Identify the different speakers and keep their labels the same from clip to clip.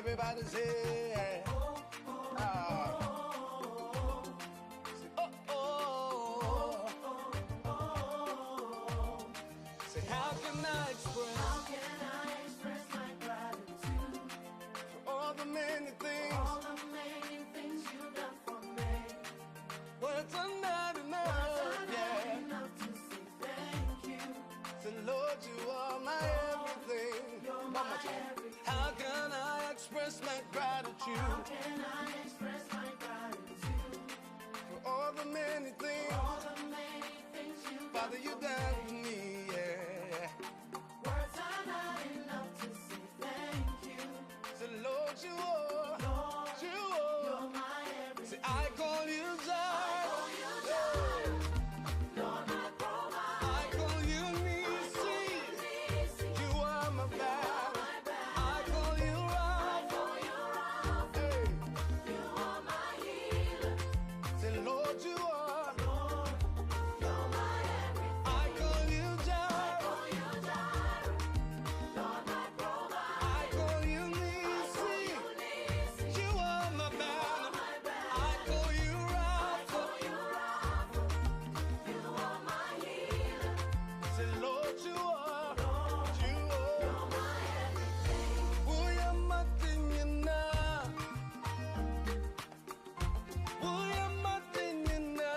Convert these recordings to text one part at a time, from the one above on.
Speaker 1: Everybody say, say, how can I express my gratitude for all the many things you've done for me? Words are not enough, to say thank you. So Lord, you are my everything. You're my everything. How can I express my gratitude? How can I express my gratitude for all the many things Father, you done for me, yeah. Words are not enough to say thank you. So Lord, you're my everything. See, I call you Jireh. Lord, my provider. I call you Nisi. You are my battle. I call you Rapha. Hey. You are my healer. Say, Lord, you are. You're my everything. I call you Jireh. Lord, my provider. I call you Nisi. You are my battle. I call you Rapha. You are my healer. Say, Lord, you are. You're my everything. Uyamatingina. Uyamatingina.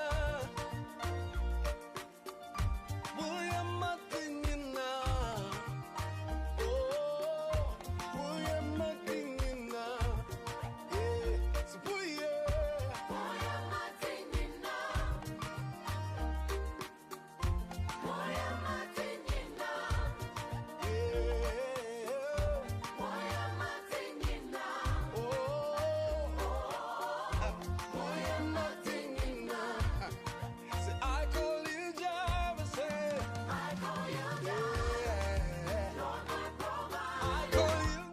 Speaker 1: Uyamatingina. Oh, uyamatingina. Yeah, so I call you Jireh, say. I call you Jireh. Lord, my provider. I call you.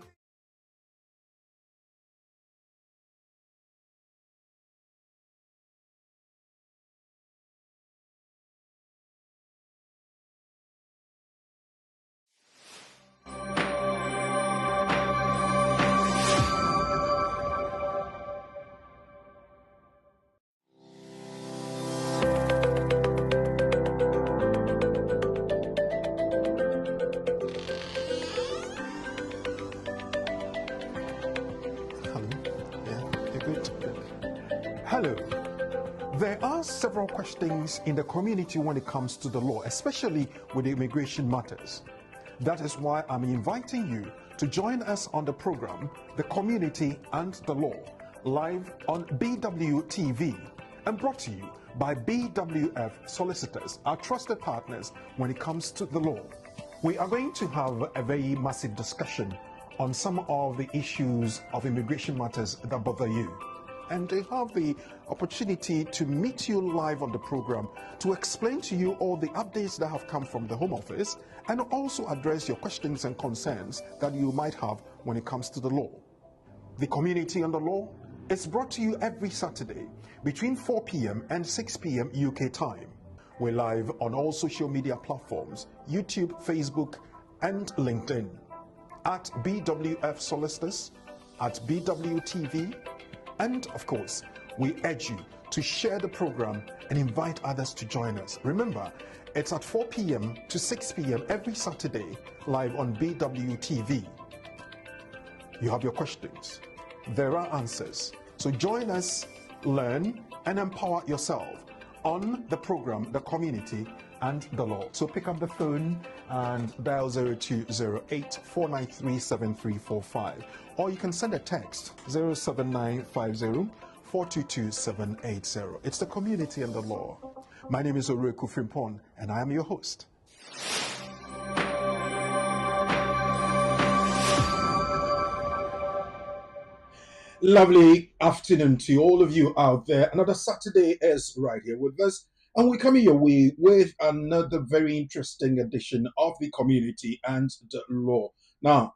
Speaker 2: Hello. Yeah, you're good. Hello. There are several questions in the community when it comes to the law, especially with immigration matters. That is why I'm inviting you to join us on the program, The Community and the Law, live on BWTV and brought to you by BWF Solicitors, our trusted partners when it comes to the law. We are going to have a very massive discussion on some of the issues of immigration matters that bother you. And they have the opportunity to meet you live on the program to explain to you all the updates that have come from the Home Office and also address your questions and concerns that you might have when it comes to the law. The Community and the Law is brought to you every Saturday between 4 p.m. and 6 p.m. UK time. We're live on all social media platforms, YouTube, Facebook, and LinkedIn. At BWF Solicitors, at BWTV, and of course, we urge you to share the program and invite others to join us. Remember, it's at 4 p.m. to 6 p.m. every Saturday, live on BWTV. You have your questions. There are answers. So join us, learn, and empower yourself on the program, The Community and the Law. So pick up the phone and dial 0208 493 7345, or you can send a text 07950 422 780. It's The Community and the Law. My name is Oreku Frimpong, and I am your host. Lovely afternoon to all of you out there. Another Saturday is right here with us, and we're coming your way with another very interesting edition of The Community and the Law. Now,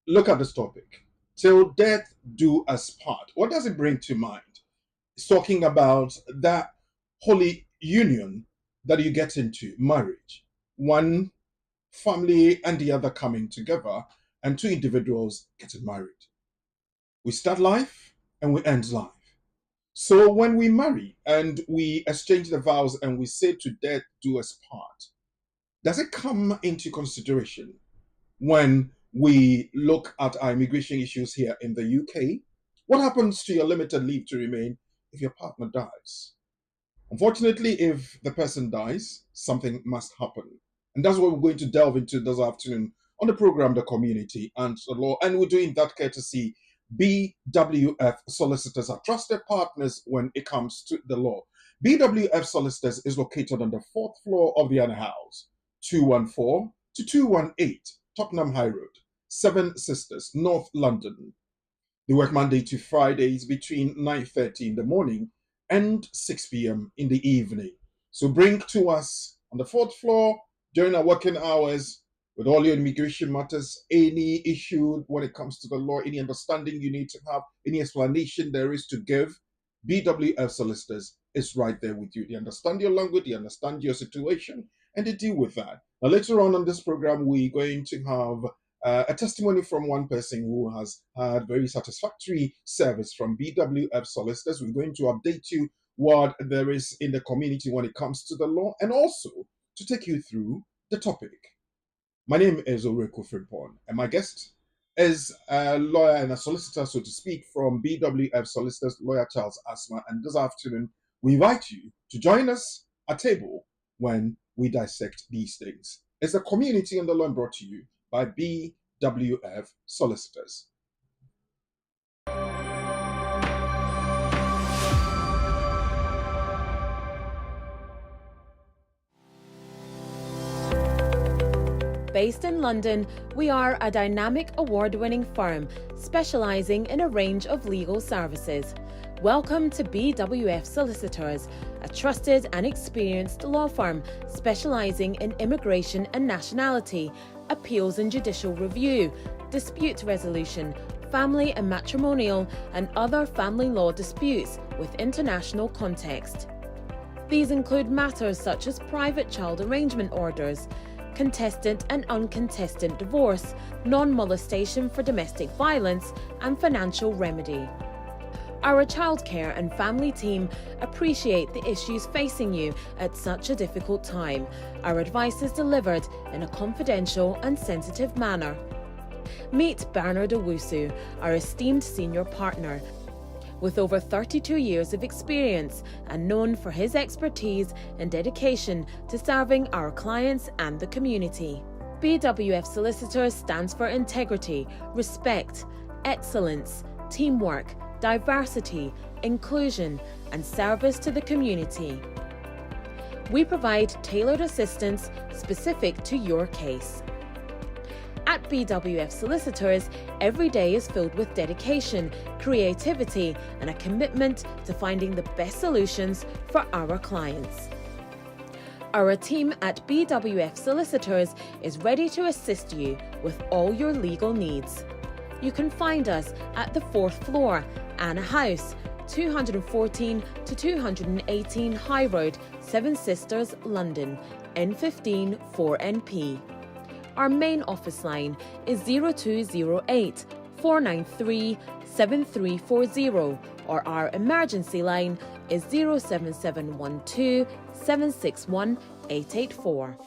Speaker 2: look at this topic. Till death do us part. What does it bring to mind? It's talking about that holy union that you get into, marriage. One family and the other coming together, and two individuals getting married. We start life and we end life. So when we marry and we exchange the vows and we say to death do us part, does it come into consideration when we look at our immigration issues here in the UK? What happens to your limited leave to remain if your partner dies? Unfortunately, if the person dies, something must happen. And that's what we're going to delve into this afternoon on the program, The Community and the Law. And we're doing that courtesy BWF Solicitors, are trusted partners when it comes to the law. BWF Solicitors is located on the fourth floor of the Anna House, 214 to 218 Tottenham High Road, Seven Sisters, North London. They work Monday to Fridays between 9:30 in the morning and 6 p.m. in the evening. So bring to us on the fourth floor during our working hours with all your immigration matters, any issue when it comes to the law, any understanding you need to have, any explanation there is to give. BWF Solicitors is right there with you. They understand your language, they understand your situation, and they deal with that. Now, later on this program, we're going to have a testimony from one person who has had very satisfactory service from BWF Solicitors. We're going to update you what there is in the community when it comes to the law, and also to take you through the topic. My name is Oreko Frimpon, and my guest is a lawyer and a solicitor, so to speak, from BWF Solicitors, Lawyer Charles Asma. And this afternoon, we invite you to join us at table when we dissect these things. It's a community and the law brought to you by BWF Solicitors.
Speaker 3: Based in London, we are a dynamic award-winning firm specialising in a range of legal services. Welcome to BWF Solicitors, a trusted and experienced law firm specialising in immigration and nationality, appeals and judicial review, dispute resolution, family and matrimonial, and other family law disputes with international context. These include matters such as private child arrangement orders, contestant and uncontested divorce, non-molestation for domestic violence, and financial remedy. Our childcare and family team appreciate the issues facing you at such a difficult time. Our advice is delivered in a confidential and sensitive manner. Meet Bernard Owusu, our esteemed senior partner. With over 32 years of experience and known for his expertise and dedication to serving our clients and the community. BWF Solicitors stands for integrity, respect, excellence, teamwork, diversity, inclusion, and service to the community. We provide tailored assistance specific to your case. At BWF Solicitors, every day is filled with dedication, creativity, and a commitment to finding the best solutions for our clients. Our team at BWF Solicitors is ready to assist you with all your legal needs. You can find us at the fourth floor, Anna House, 214 to 218 High Road, Seven Sisters, London, N15 4NP. Our main office line is 0208 493 7340, or our emergency line is 07712 761 884.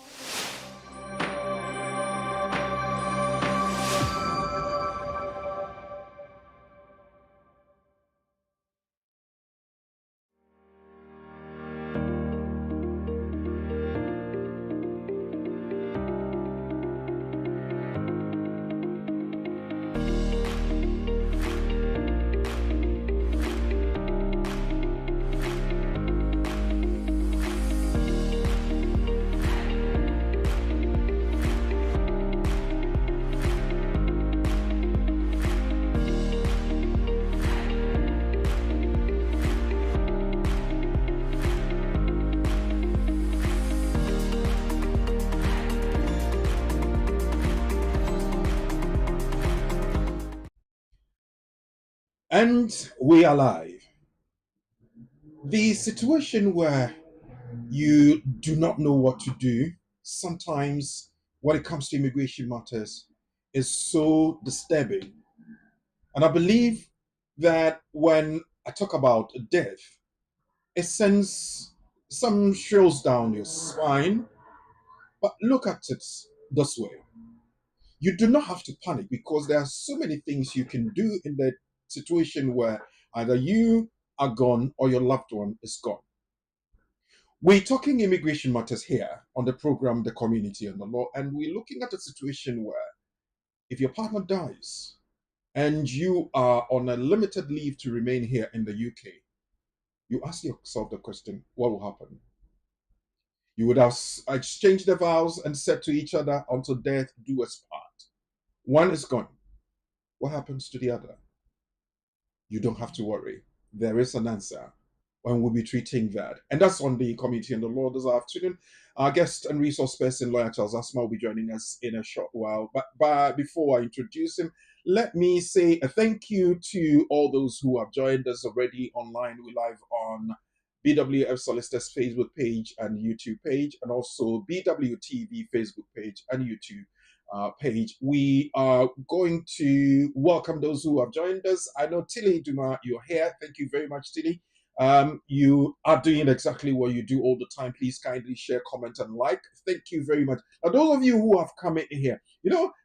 Speaker 2: And we are live. The situation where you do not know what to do, sometimes when it comes to immigration matters, is so disturbing. And I believe that when I talk about death, it sends some chills down your spine. But look at it this way. You do not have to panic because there are so many things you can do in that situation where either you are gone or your loved one is gone. We're talking immigration matters here on the program, The Community and the Law, and we're looking at a situation where if your partner dies and you are on a limited leave to remain here in the UK, you ask yourself the question, what will happen? You would have exchanged the vows and said to each other, until death do us part. One is gone. What happens to the other? You don't have to worry. There is an answer when we'll be treating that. And that's on The Community and the Law this afternoon. Our guest and resource person, Lawyer Charles Asma, will be joining us in a short while. But before I introduce him, let me say a thank you to all those who have joined us already online. We're live on BWF Solicitors Facebook page and YouTube page, and also BWTV Facebook page and YouTube page. We are going to welcome those who have joined us. I know Tilly Duma, you're here. Thank you very much, Tilly. You are doing exactly what you do all the time. Please kindly share, comment, and like. Thank you very much. Now, those of you who have come in here,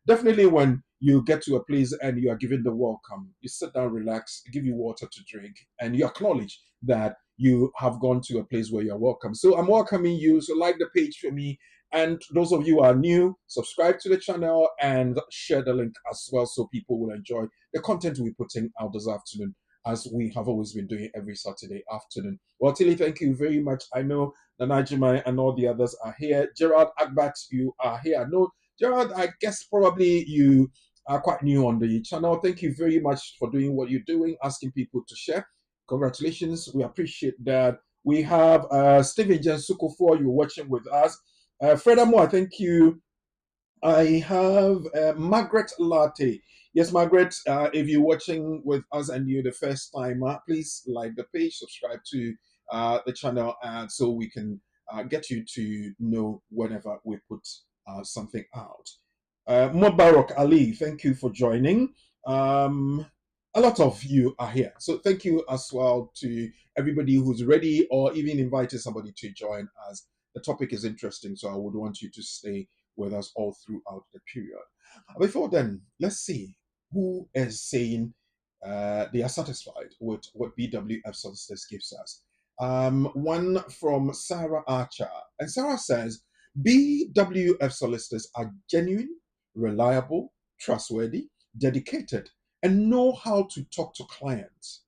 Speaker 2: definitely when you get to a place and you are given the welcome, you sit down, relax, give you water to drink, and you acknowledge that you have gone to a place where you're welcome. So I'm welcoming you. So like the page for me. And those of you who are new, subscribe to the channel and share the link as well so people will enjoy the content we're putting out this afternoon, as we have always been doing every Saturday afternoon. Well, Tilly, thank you very much. I know Nanajimai and all the others are here. Gerard Agbat, you are here. I know, Gerard, I guess probably you are quite new on the channel. Thank you very much for doing what you're doing, asking people to share. Congratulations. We appreciate that. We have Stephen Jensuko, you're watching with us. Furthermore, thank you. I have Margaret Latte. Yes, Margaret, if you're watching with us and you're the first timer, please like the page, subscribe to the channel, and so we can get you to know whenever we put something out. Mubarak Ali, thank you for joining. A lot of you are here, so thank you as well to everybody who's ready or even invited somebody to join us. The topic is interesting, so I would want you to stay with us all throughout the period. Before then, let's see who is saying they are satisfied with what BWF Solicitors gives us. One from Sarah Archer, and Sarah says, BWF Solicitors are genuine, reliable, trustworthy, dedicated, and know how to talk to clients.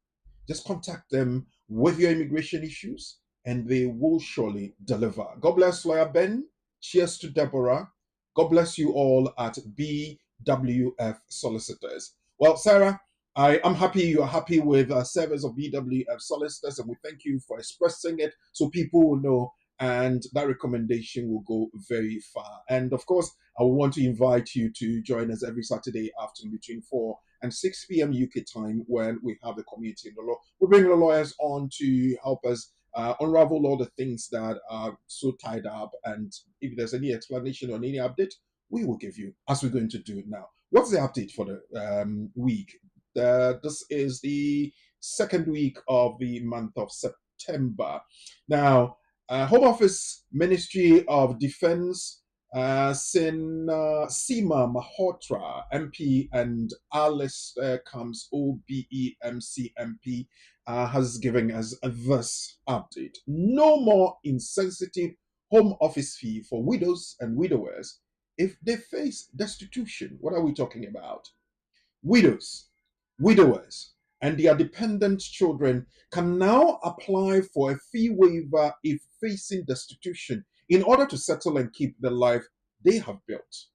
Speaker 2: Just contact them with your immigration issues and they will surely deliver. God bless Lawyer Ben. Cheers to Deborah. God bless you all at BWF Solicitors. Well, Sarah, I am happy you are happy with service of BWF Solicitors, and we thank you for expressing it so people will know, and that recommendation will go very far. And of course, I want to invite you to join us every Saturday afternoon between 4 and 6 p.m. UK time when we have the Community in the Law. We bring the lawyers on to help us unravel all the things that are so tied up, and if there's any explanation or any update, we will give you, as we're going to do now. What's the update for the week? This is the second week of the month of September. Now, Home Office, Ministry of Defense, Seema Malhotra, MP, and Alistair Combs, OBEMC MP, has given us this update. No more insensitive Home Office fee for widows and widowers if they face destitution. What are we talking about? Widows, widowers, and their dependent children can now apply for a fee waiver if facing destitution in order to settle and keep the life they have built.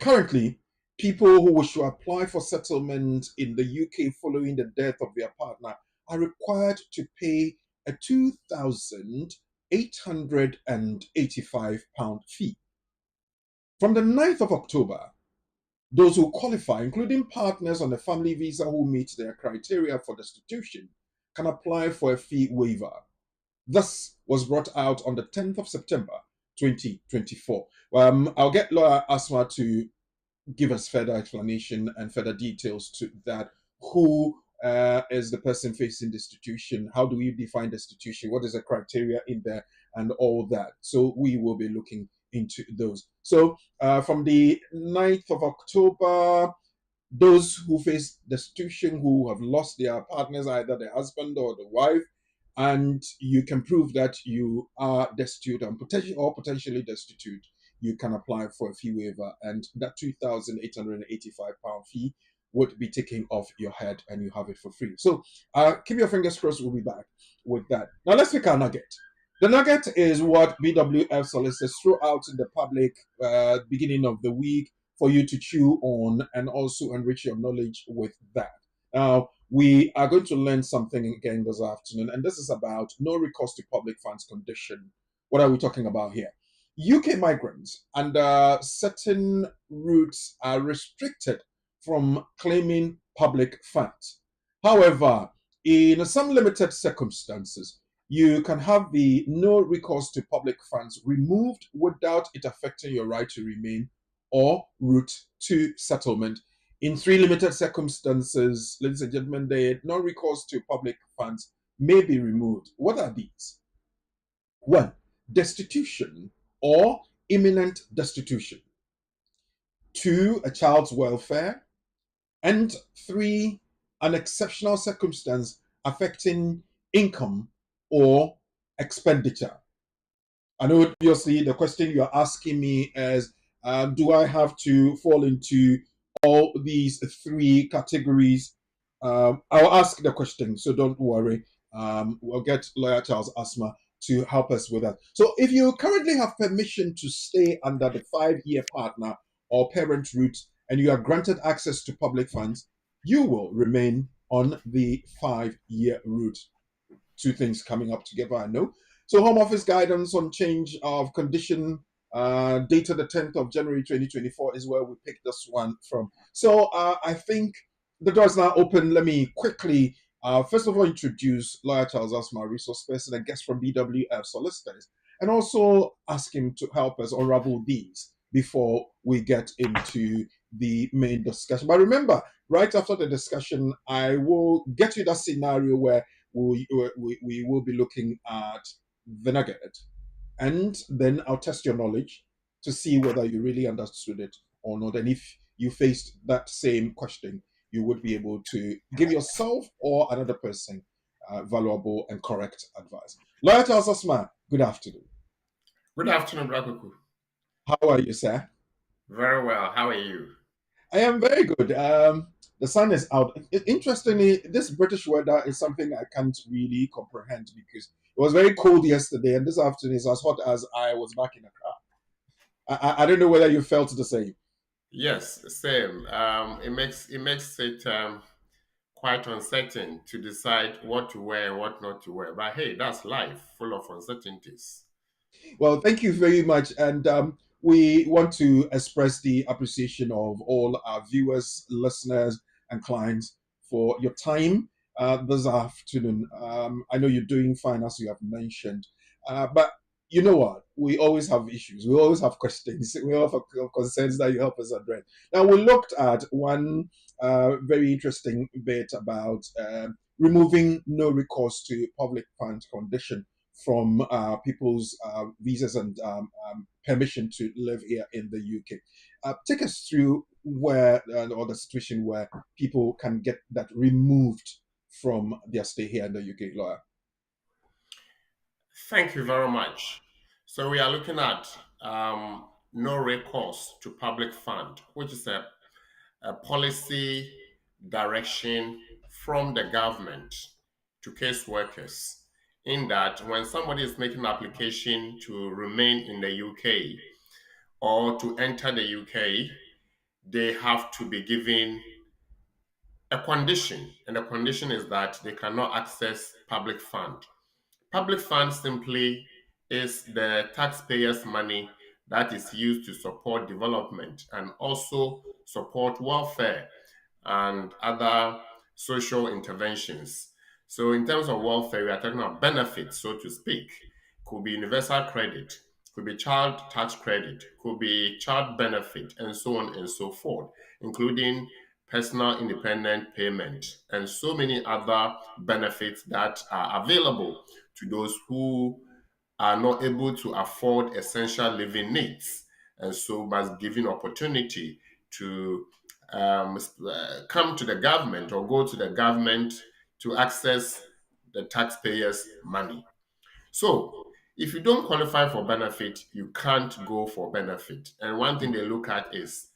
Speaker 2: Currently, people who wish to apply for settlement in the UK following the death of their partner are required to pay a £2,885 fee. From the 9th of October, those who qualify, including partners on a family visa who meet their criteria for destitution, can apply for a fee waiver. This was brought out on the 10th of September, 2024. I'll get Lawyer Asma to give us further explanation and further details to that, who is the person facing destitution? How do you define destitution? What is the criteria in there and all that? So we will be looking into those. So from the 9th of October, those who face destitution, who have lost their partners, either the husband or the wife, and you can prove that you are destitute and potentially destitute, you can apply for a fee waiver, and that £2,885 fee would be taken off your head, and you have it for free. So keep your fingers crossed. We'll be back with that. Now let's pick our nugget. The nugget is what BWF solicitors throw out in the public beginning of the week for you to chew on and also enrich your knowledge with that. Now, we are going to learn something again this afternoon, and this is about no recourse to public funds condition. What are we talking about here? UK migrants under certain routes are restricted from claiming public funds. However, in some limited circumstances, you can have the no recourse to public funds removed without it affecting your right to remain or route to settlement. In 3 limited circumstances, ladies and gentlemen, the no recourse to public funds may be removed. What are these? 1. Destitution or imminent destitution. 2. A child's welfare. And 3. An exceptional circumstance affecting income or expenditure. And obviously, the question you're asking me is, do I have to fall into all these 3 categories? I'll ask the question, so don't worry. We'll get Lawyer Charles Asma to help us with that. So if you currently have permission to stay under the 5-year partner or parent route and you are granted access to public funds, you will remain on the 5-year route. 2 things coming up together, I know. So Home Office guidance on change of condition dated the 10th of January 2024 is where we picked this one from. So I think the door is now open. Let me quickly, first of all, introduce Lawyer Charles Asma, resource person and guest from BWF Solicitors, and also ask him to help us unravel these before we get into the main discussion. But remember, right after the discussion, I will get you that scenario where we will be looking at the nugget, and then I'll test your knowledge to see whether you really understood it or not. And if you faced that same question, you would be able to give yourself or another person valuable and correct advice. Lawyer Charles Asma, good afternoon.
Speaker 4: Good afternoon, Brakuku.
Speaker 2: How are you, sir?
Speaker 4: Very well. How are you?
Speaker 2: I am very good. The sun is out. Interestingly, this British weather is something I can't really comprehend because it was very cold yesterday, and this afternoon is as hot as I was back in the car. I don't know whether you felt the same.
Speaker 4: Yes, same. It makes it quite uncertain to decide what to wear and what not to wear. But hey, that's life, full of uncertainties.
Speaker 2: Well, thank you very much, and we want to express the appreciation of all our viewers, listeners, and clients for your time this afternoon. I know you're doing fine, as you have mentioned, but you know what? We always have issues. We always have questions. We all have concerns that you help us address. Now, we looked at one very interesting bit about removing no recourse to public funds condition from people's visas and permission to live here in the UK. Take us through where, or the situation where people can get that removed from their stay here in the UK, lawyer.
Speaker 4: Thank you very much. So we are looking at no recourse to public fund, which is a policy direction from the government to case workers, in that when somebody is making an application to remain in the UK or to enter the UK, they have to be given a condition, and the condition is that they cannot access public fund. Public fund simply is the taxpayers' money that is used to support development and also support welfare and other social interventions. So in terms of welfare, we are talking about benefits, so to speak. Could be universal credit, could be child tax credit, could be child benefit, and so on and so forth, including personal independent payment, and so many other benefits that are available to those who are not able to afford essential living needs, and so must given opportunity to come to the government or go to the government to access the taxpayers' money. So, if you don't qualify for benefit, you can't go for benefit. And one thing they look at is,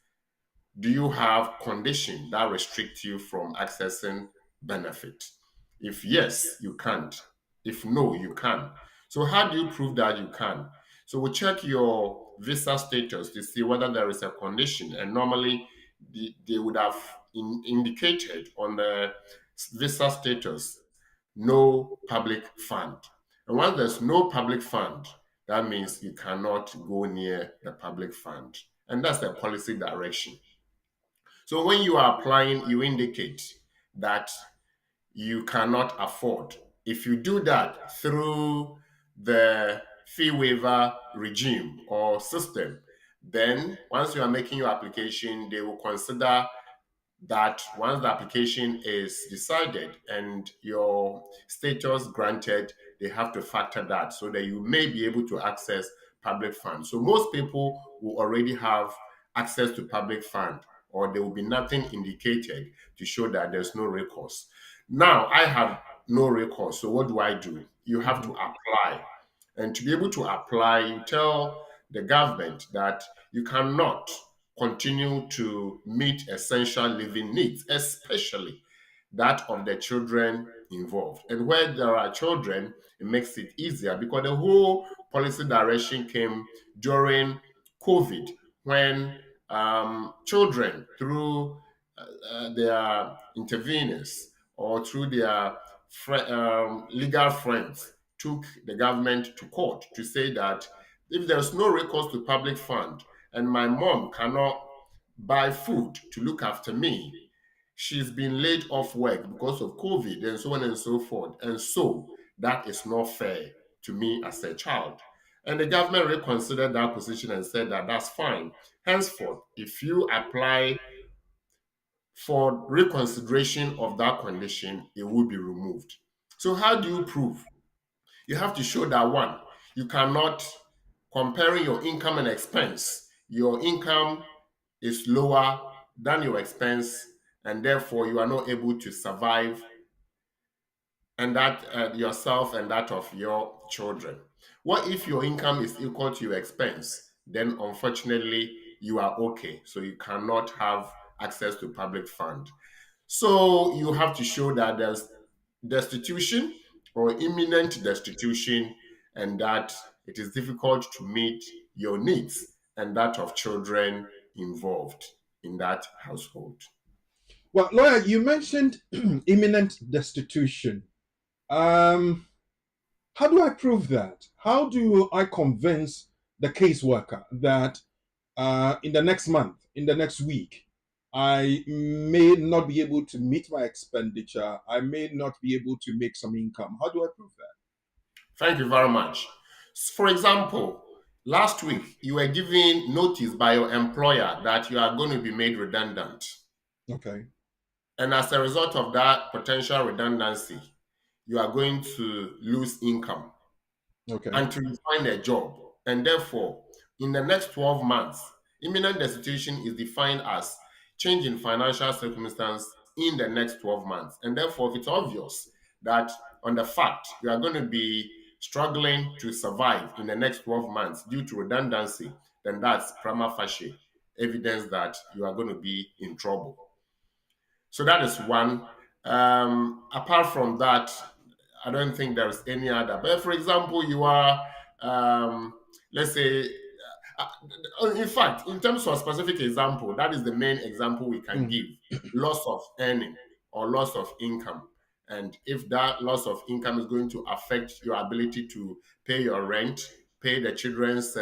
Speaker 4: do you have conditions that restrict you from accessing benefit? If yes, you can't. If no, you can. So how do you prove that you can? So we check your visa status to see whether there is a condition, and normally they would have indicated on the visa status no public fund. And once there's no public fund, that means you cannot go near the public fund. And that's the policy direction. So when you are applying, you indicate that you cannot afford. If you do that through the fee waiver regime or system, then once you are making your application, they will consider that once the application is decided and your status granted, they have to factor that so that you may be able to access public funds. So most people will already have access to public fund, or there will be nothing indicated to show that there's no recourse. Now I have no recourse, so what do? You have to apply. And to be able to apply, you tell the government that you cannot continue to meet essential living needs, especially that of the children involved. And where there are children, it makes it easier because the whole policy direction came during COVID when children, through their interveners or through their legal friends, took the government to court to say that if there's no recourse to public fund and my mom cannot buy food to look after me, she's been laid off work because of COVID and so on and so forth. And so that is not fair to me as a child. And the government reconsidered that position and said that that's fine. Henceforth, if you apply for reconsideration of that condition, it will be removed. So how do you prove? You have to show that one, you cannot, comparing your income and expense, your income is lower than your expense, and therefore you are not able to survive, and that yourself and that of your children. What if your income is equal to your expense? Then unfortunately you are okay, so you cannot have access to public fund. So you have to show that there's destitution or imminent destitution, and that it is difficult to meet your needs and that of children involved in that household.
Speaker 2: Well, lawyer, you mentioned imminent destitution. Um, how do I prove that? How do I convince the caseworker that in the next month, in the next week, I may not be able to meet my expenditure. I may not be able to make some income. How do I prove that?
Speaker 4: Thank you very much. For example, last week you were given notice by your employer that you are going to be made redundant.
Speaker 2: Okay.
Speaker 4: And as a result of that potential redundancy, you are going to lose income
Speaker 2: Okay.
Speaker 4: until you find a job. And therefore, in the next 12 months, imminent destitution is defined as change in financial circumstance in the next 12 months. And therefore, if it's obvious that on the fact you are going to be struggling to survive in the next 12 months due to redundancy, then that's prima facie evidence that you are going to be in trouble. So that is one. Apart from that, I don't think there is any other. But for example, you are, let's say, in fact, in terms of a specific example, that is the main example we can give: loss of earning or loss of income. And if that loss of income is going to affect your ability to pay your rent, pay the children's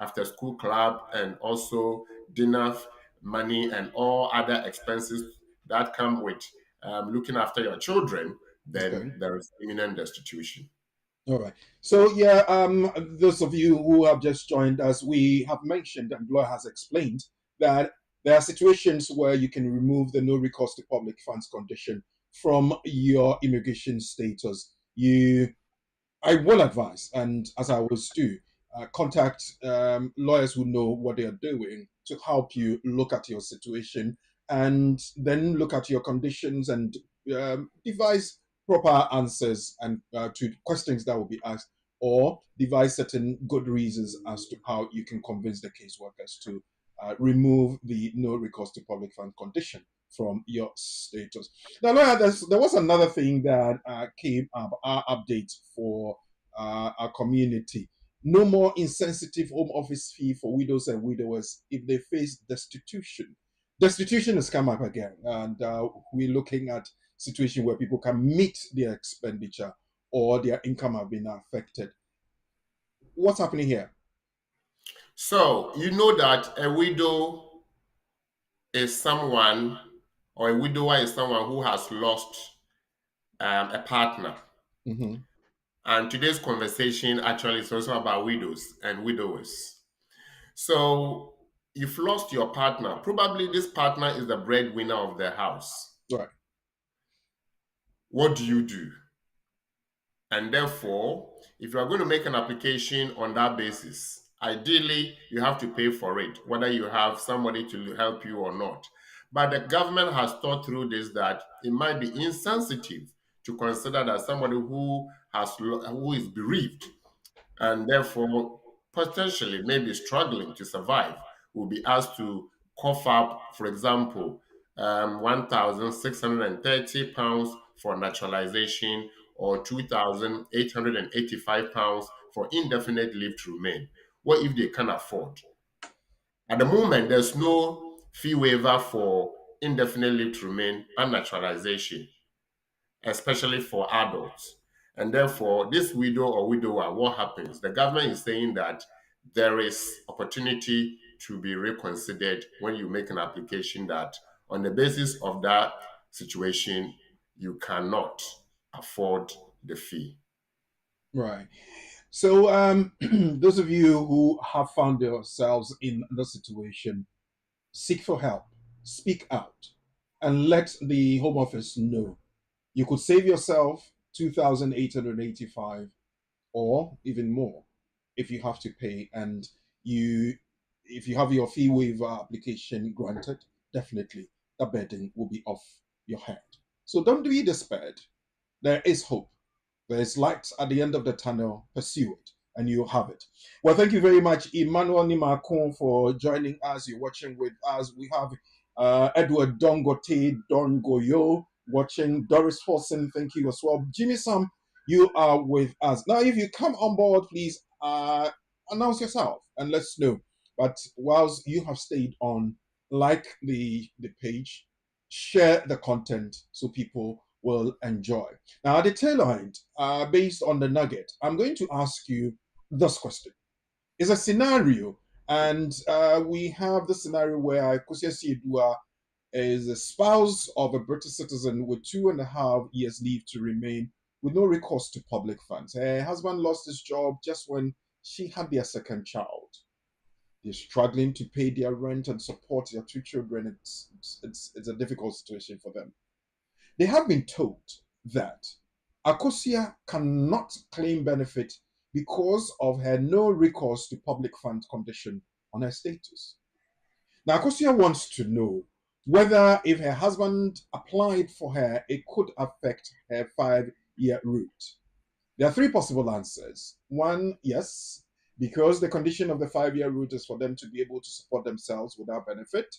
Speaker 4: after school club, and also dinner money and all other expenses that come with looking after your children, then there is imminent destitution.
Speaker 2: All right. So yeah, those of you who have just joined us, we have mentioned and Gloria has explained that there are situations where you can remove the no recourse to public funds condition from your immigration status. I will advise, and as I always do, contact lawyers who know what they are doing to help you look at your situation and then look at your conditions and devise proper answers and to questions that will be asked, or devise certain good reasons as to how you can convince the caseworkers to remove the no recourse to public fund condition from your status. Now, lawyer, there was another thing that came up, our update for our community. No more insensitive home office fee for widows and widowers if they face destitution. Destitution has come up again, and we're looking at situation where people can meet their expenditure or their income have been affected. What's happening here?
Speaker 4: So, you know that a widow is someone, or a widower is someone who has lost a partner.
Speaker 2: Mm-hmm.
Speaker 4: And today's conversation actually is also about widows and widowers. So, you've lost your partner. Probably this partner is the breadwinner of the house.
Speaker 2: Right.
Speaker 4: What do you do? And therefore, if you are going to make an application on that basis, ideally you have to pay for it, whether you have somebody to help you or not. But the government has thought through this that it might be insensitive to consider that somebody who is bereaved and therefore potentially maybe struggling to survive will be asked to cough up, for example, £1,630 for naturalization or £2,885 for indefinite leave to remain. What if they can afford? At the moment, there's no fee waiver for indefinite leave to remain and naturalization, especially for adults. And therefore, this widow or widower, what happens? The government is saying that there is opportunity to be reconsidered when you make an application that on the basis of that situation, you cannot afford the fee.
Speaker 2: Right. So, those of you who have found yourselves in this situation, seek for help, speak out, and let the Home Office know. You could save yourself 2,885 or even more if you have to pay, and if you have your fee waiver application granted, definitely the burden will be off your head. So don't be despaired. There is hope. There is light at the end of the tunnel. Pursue it, and you'll have it. Well, thank you very much, Emmanuel Nimakon, for joining us. You're watching with us. We have Edward Dongote Dongoyo watching. Doris Forson, thank you as well. Jimmy Sam, you are with us. Now, if you come on board, please announce yourself and let us know. But whilst you have stayed on, like the page, share the content so people will enjoy. Now, at the tail end, based on the nugget, I'm going to ask you this question. It's a scenario, and we have the scenario where Kosia Siedua is a spouse of a British citizen with 2.5 years leave to remain with no recourse to public funds. Her husband lost his job just when she had their second child. They're struggling to pay their rent and support their 2 children. It's a difficult situation for them. They have been told that Akosia cannot claim benefit because of her no recourse to public fund condition on her status. Now, Akosia wants to know whether if her husband applied for her, it could affect her 5-year route. There are 3 possible answers. 1, yes, because the condition of the 5-year route is for them to be able to support themselves without benefit.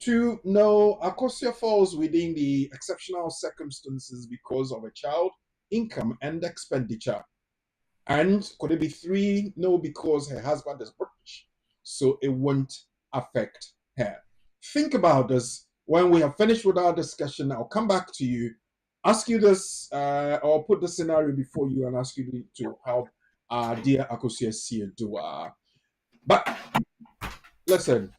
Speaker 2: 2, no, Akosia falls within the exceptional circumstances because of a child, income, and expenditure. And could it be 3, no, because her husband is British, so it won't affect her. Think about this. When we have finished with our discussion, I'll come back to you, ask you this, or put the scenario before you and ask you to help dear Akosia Siedua. But listen,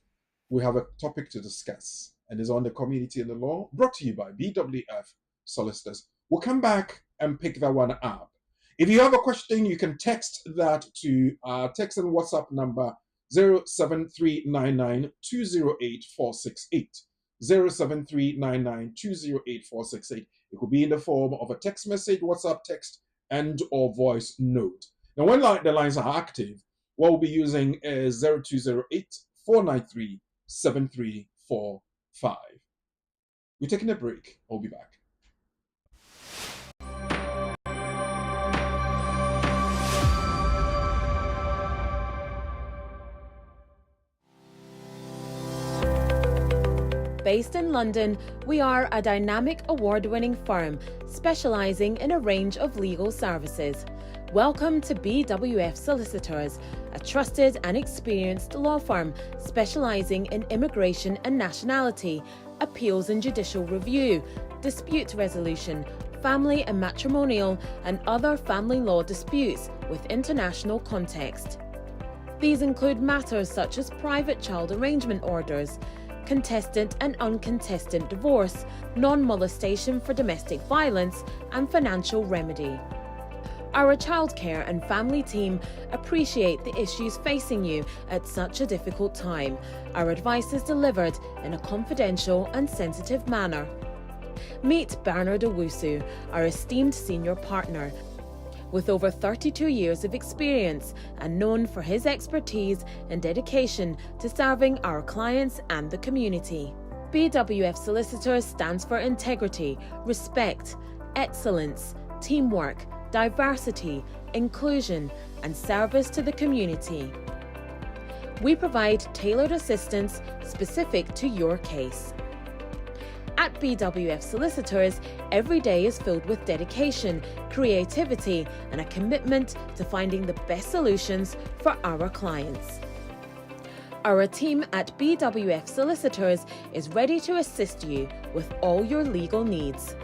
Speaker 2: we have a topic to discuss, and it's on the community and the law, brought to you by BWF Solicitors. We'll come back and pick that one up. If you have a question, you can text that to text and WhatsApp number 07399208468. 07399208468. It could be in the form of a text message, WhatsApp text, and or voice note. Now, when the lines are active, what we'll be using is 0208 493 7345. We're taking a break. I'll be back.
Speaker 3: Based in London, we are a dynamic award-winning firm specialising in a range of legal services. Welcome to BWF Solicitors, a trusted and experienced law firm specialising in immigration and nationality, appeals and judicial review, dispute resolution, family and matrimonial, and other family law disputes with international context. These include matters such as private child arrangement orders, contestant and uncontested divorce, non-molestation for domestic violence, and financial remedy. Our childcare and family team appreciate the issues facing you at such a difficult time. Our advice is delivered in a confidential and sensitive manner. Meet Bernard Owusu, our esteemed senior partner. With over 32 years of experience and known for his expertise and dedication to serving our clients and the community. BWF Solicitors stands for integrity, respect, excellence, teamwork, diversity, inclusion, and service to the community. We provide tailored assistance specific to your case. At BWF Solicitors, every day is filled with dedication, creativity, and a commitment to finding the best solutions for our clients. Our team at BWF Solicitors is ready to assist you with all your legal needs.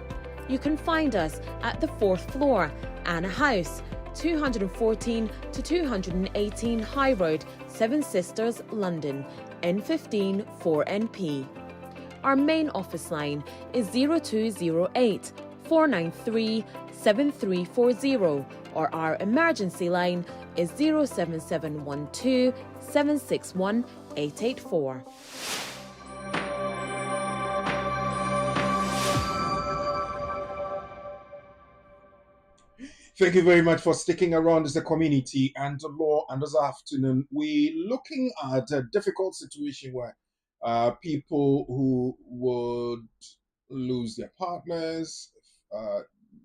Speaker 3: You can find us at the 4th floor, Anna House, 214 to 218 High Road, Seven Sisters, London, N15 4NP. Our main office line is 0208 493 7340, or our emergency line is 07712 761 884.
Speaker 2: Thank you very much for sticking around as a community and the law. And this afternoon, we're looking at a difficult situation where people who would lose their partners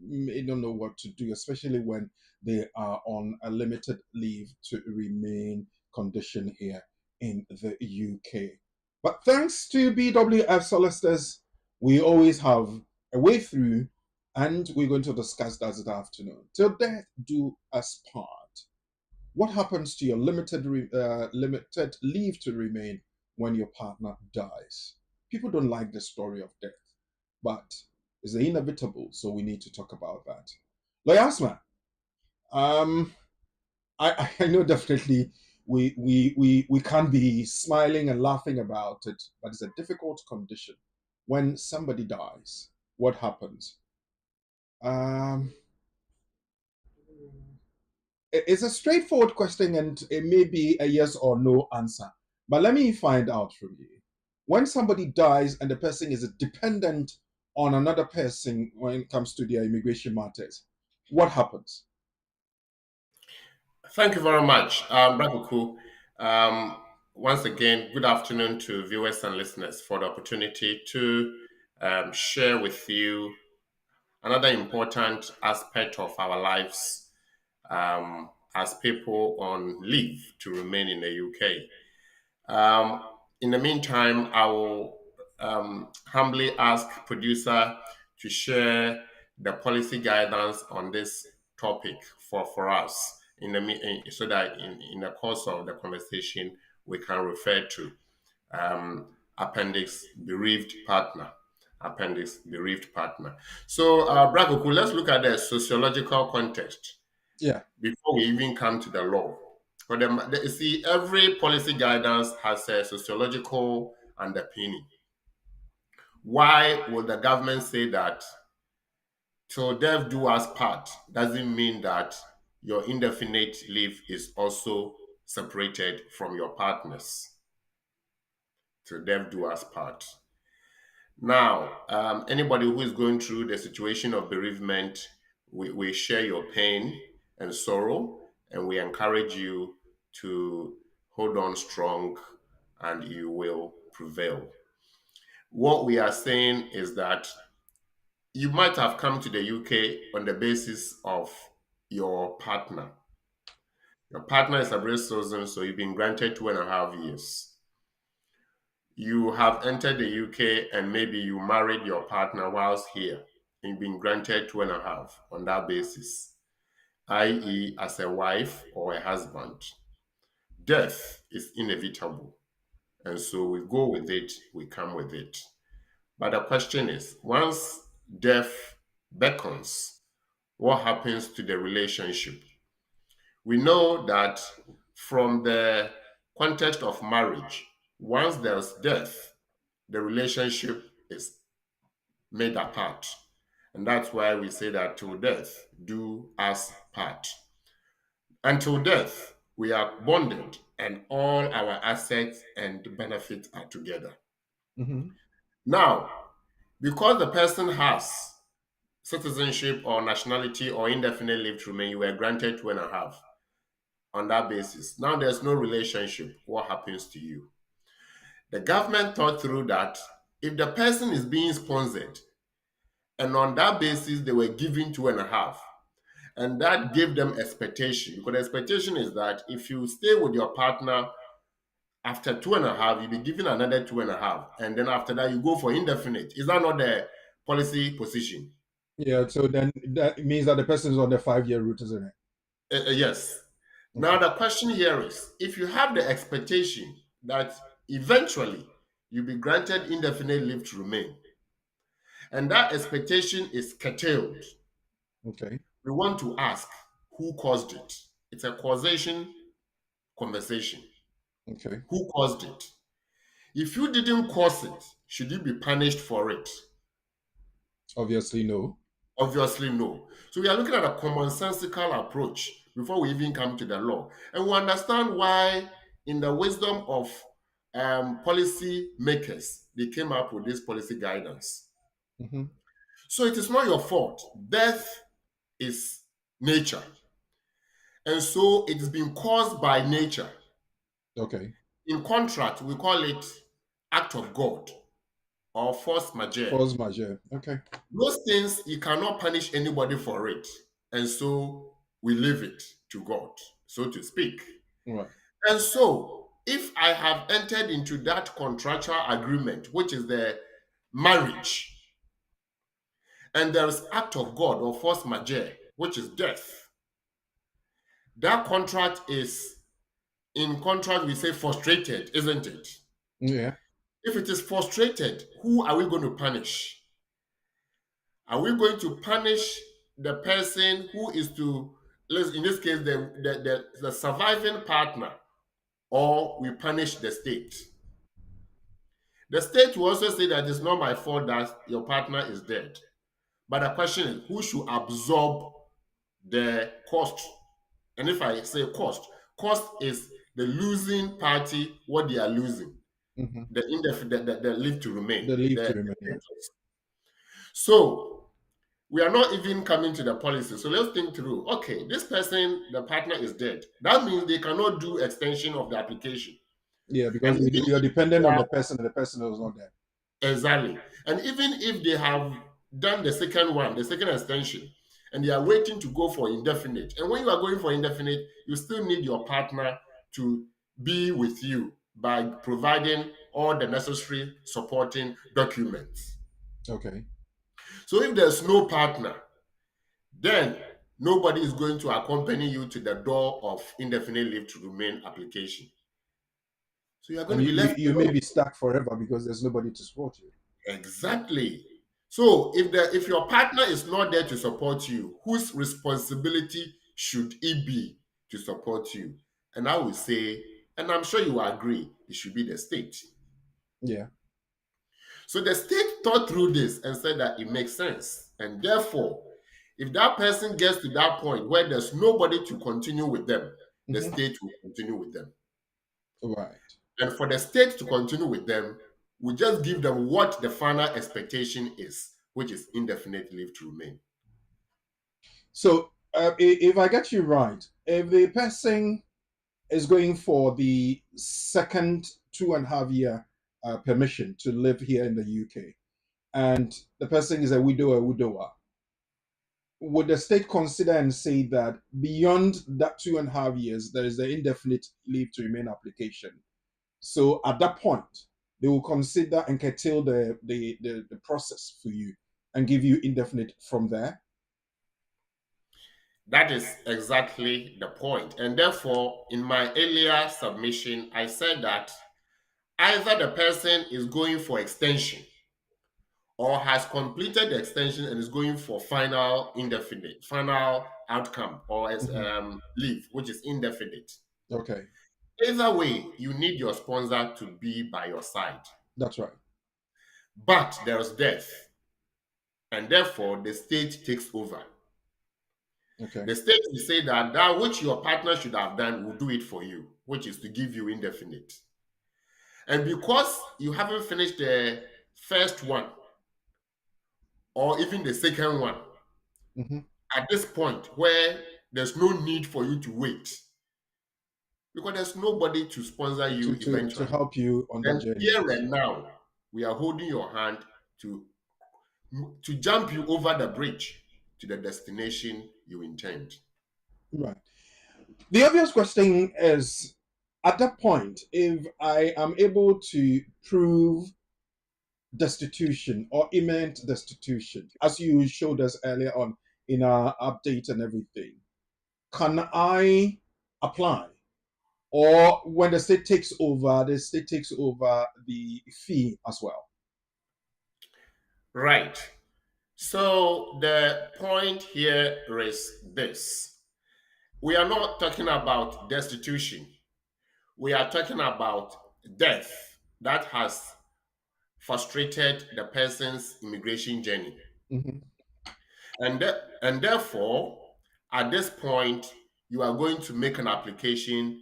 Speaker 2: may don't know what to do, especially when they are on a limited leave to remain condition here in the UK. But thanks to BWF Solicitors, we always have a way through, and we're going to discuss that this afternoon. Till death do us part. What happens to your limited leave to remain when your partner dies? People don't like the story of death, but it's inevitable, so we need to talk about that. Loyasma, I know definitely we can't be smiling and laughing about it, but it's a difficult condition. When somebody dies, what happens? It's a straightforward question, and it may be a yes or no answer. But let me find out from you. When somebody dies and the person is dependent on another person when it comes to their immigration matters, what happens?
Speaker 4: Thank you very much, Brabuku. Once again, good afternoon to viewers and listeners for the opportunity to share with you another important aspect of our lives as people on leave to remain in the UK. In the meantime, I will humbly ask producer to share the policy guidance on this topic for us so that in the course of the conversation we can refer to appendix bereaved partner. So, Bragoku, let's look at the sociological context.
Speaker 2: Yeah.
Speaker 4: Before we even come to the law. But you see, every policy guidance has a sociological underpinning. Why would the government say that till death do us part doesn't mean that your indefinite leave is also separated from your partners. So death do us part. Now, anybody who is going through the situation of bereavement, we share your pain and sorrow, and we encourage you to hold on strong and you will prevail. What we are saying is that you might have come to the UK on the basis of your partner. Your partner is a British citizen, so you've been granted 2.5 years. You have entered the UK and maybe you married your partner whilst here and you've been granted 2.5 on that basis, i.e., as a wife or a husband. Death is inevitable. And so we go with it, we come with it. But the question is, once death beckons, what happens to the relationship? We know that from the context of marriage, once there's death, the relationship is made apart. And that's why we say that till death do us part. Until death, we are bonded and all our assets and benefits are together.
Speaker 2: Mm-hmm.
Speaker 4: Now, because the person has citizenship or nationality or indefinite leave to remain, you were granted 2.5 on that basis. Now there's no relationship. What happens to you? The government thought through that if the person is being sponsored, and on that basis they were given 2.5, and that gave them expectation, because the expectation is that if you stay with your partner after 2.5, you'll be given another 2.5, and then after that you go for indefinite. Is that not the policy position?
Speaker 2: Yeah, so then that means that the person is on the 5-year route, isn't it?
Speaker 4: Yes. Now the question here is, if you have the expectation that eventually you'll be granted indefinite leave to remain, and that expectation is curtailed,
Speaker 2: Okay.
Speaker 4: we want to ask who caused it. It's a causation conversation.
Speaker 2: Okay.
Speaker 4: Who caused it? If you didn't cause it, should you be punished for it?
Speaker 2: Obviously, no.
Speaker 4: Obviously, no. So we are looking at a commonsensical approach before we even come to the law. And we understand why, in the wisdom of policy makers, they came up with this policy guidance.
Speaker 2: Mm-hmm.
Speaker 4: So it is not your fault. Death is nature. And so it is being caused by nature.
Speaker 2: Okay.
Speaker 4: In contract, we call it act of God or force majeure.
Speaker 2: Force majeure. Okay.
Speaker 4: Those things, you cannot punish anybody for it. And so we leave it to God, so to speak.
Speaker 2: Right.
Speaker 4: And so, if I have entered into that contractual agreement, which is the marriage, and there is act of God or force majeure, which is death, that contract is, in contract, we say frustrated, isn't it?
Speaker 2: Yeah.
Speaker 4: If it is frustrated, who are we going to punish? Are we going to punish the person who is to, in this case, the surviving partner, or we punish the state? The state will also say that it's not my fault that your partner is dead. But the question is, who should absorb the cost? And if I say cost is the losing party, what they are losing,
Speaker 2: Mm-hmm.
Speaker 4: the leave to remain.
Speaker 2: The leave to remain. Yeah.
Speaker 4: So we are not even coming to the policy. So let's think through. Okay, this person, the partner is dead. That means they cannot do extension of the application.
Speaker 2: Yeah, because
Speaker 4: And
Speaker 2: you're dependent on the person, and the person is not there.
Speaker 4: exactly. And even if they have done the second one, the second extension, and they are waiting to go for indefinite, and when you are going for indefinite, you still need your partner to be with you by providing all the necessary supporting documents.
Speaker 2: Okay.
Speaker 4: So if there's no partner, then nobody is going to accompany you to the door of indefinite leave to remain application. So you are going
Speaker 2: And
Speaker 4: to be left
Speaker 2: you
Speaker 4: alone.
Speaker 2: may be stuck forever because there's nobody to support you.
Speaker 4: Exactly. So if your partner is not there to support you, whose responsibility should it be to support you? And I will say, and I'm sure you will agree, it should be the state.
Speaker 2: Yeah.
Speaker 4: So the state thought through this and said that it makes sense. And therefore, if that person gets to that point where there's nobody to continue with them, the state will continue with them.
Speaker 2: Right.
Speaker 4: And for the state to continue with them, we just give them what the final expectation is, which is indefinite leave to remain.
Speaker 2: So, if I get you right, if the person is going for the second 2.5 year permission to live here in the UK, and the person is a widow or widower, would the state consider and say that beyond that 2.5 years, there is the indefinite leave to remain application? So at that point, they will consider and curtail the process for you and give you indefinite from there?
Speaker 4: That is exactly the point. And therefore, in my earlier submission, I said that either the person is going for extension or has completed the extension and is going for final indefinite, final outcome or leave, which is indefinite.
Speaker 2: Okay,
Speaker 4: Either way, you need your sponsor to be by your side.
Speaker 2: that's right.
Speaker 4: But there is death, and therefore the state takes over.
Speaker 2: Okay,
Speaker 4: The state will say that that which your partner should have done will do it for you, which is to give you indefinite. And because you haven't finished the first one or even the second one,
Speaker 2: hmm
Speaker 4: at this point where there's no need for you to wait, because there's nobody to sponsor you
Speaker 2: to
Speaker 4: eventually.
Speaker 2: help you on that
Speaker 4: And
Speaker 2: journey.
Speaker 4: here and now, we are holding your hand to jump you over the bridge to the destination you intend.
Speaker 2: Right. The obvious question is, at that point, if I am able to prove destitution or imminent destitution, as you showed us earlier on in our update and everything, can I apply? Or when the state takes over, the state takes over the fee as well?
Speaker 4: Right. So the point here is this. We are not talking about destitution. We are talking about death that has frustrated the person's immigration journey.
Speaker 2: Mm-hmm.
Speaker 4: And therefore, at this point, you are going to make an application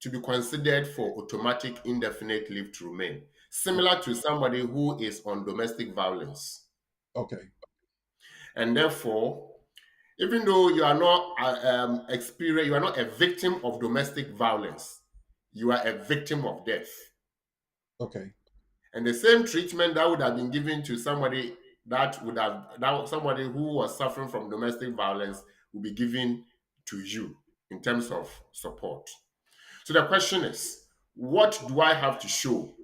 Speaker 4: to be considered for automatic indefinite leave to remain, similar to somebody who is on domestic violence.
Speaker 2: Okay.
Speaker 4: And therefore, even though you are not you are not a victim of domestic violence, you are a victim of death.
Speaker 2: Okay.
Speaker 4: And the same treatment that would have been given to somebody somebody who was suffering from domestic violence will be given to you in terms of support. So the question is, what do I have to show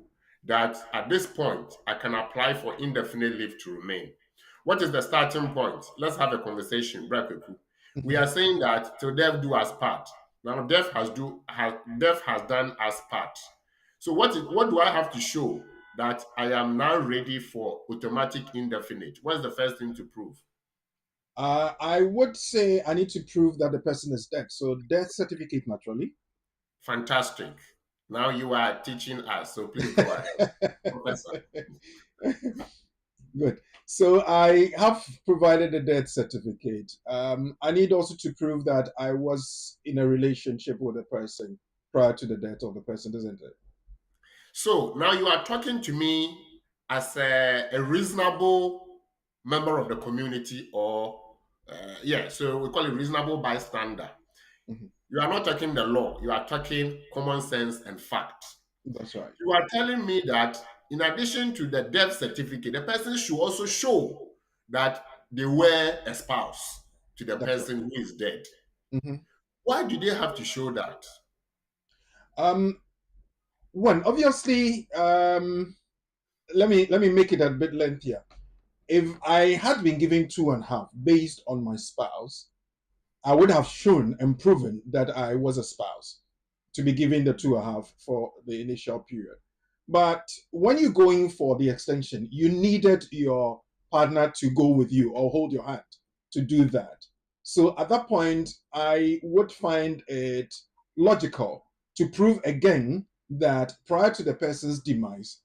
Speaker 4: that at this point I can apply for indefinite leave to remain? What is the starting point? Let's have a conversation, Brakaku. We are saying that till death do us part. Now death has done us part. So what do I have to show that I am now ready for automatic indefinite? What's the first thing to prove?
Speaker 2: I would say I need to prove that the person is dead. So death certificate, naturally.
Speaker 4: Fantastic. Now you are teaching us, so please go ahead, Professor.
Speaker 2: Good. So I have provided a death certificate. I need also to prove that I was in a relationship with a person prior to the death of the person, isn't it?
Speaker 4: So now you are talking to me as a reasonable member of the community, or so we call it reasonable bystander.
Speaker 2: Mhm.
Speaker 4: You are not talking the law, you are talking common sense and fact.
Speaker 2: That's right.
Speaker 4: You are telling me that in addition to the death certificate, the person should also show that they were a spouse to the
Speaker 2: That's
Speaker 4: person who is dead.
Speaker 2: Mm-hmm.
Speaker 4: Why do they have to show that?
Speaker 2: One, obviously, let me make it a bit lengthier. If I had been given 2.5 based on my spouse, I would have shown and proven that I was a spouse to be given the 2.5 for the initial period. But when you're going for the extension, you needed your partner to go with you or hold your hand to do that. So at that point, I would find it logical to prove again that prior to the person's demise,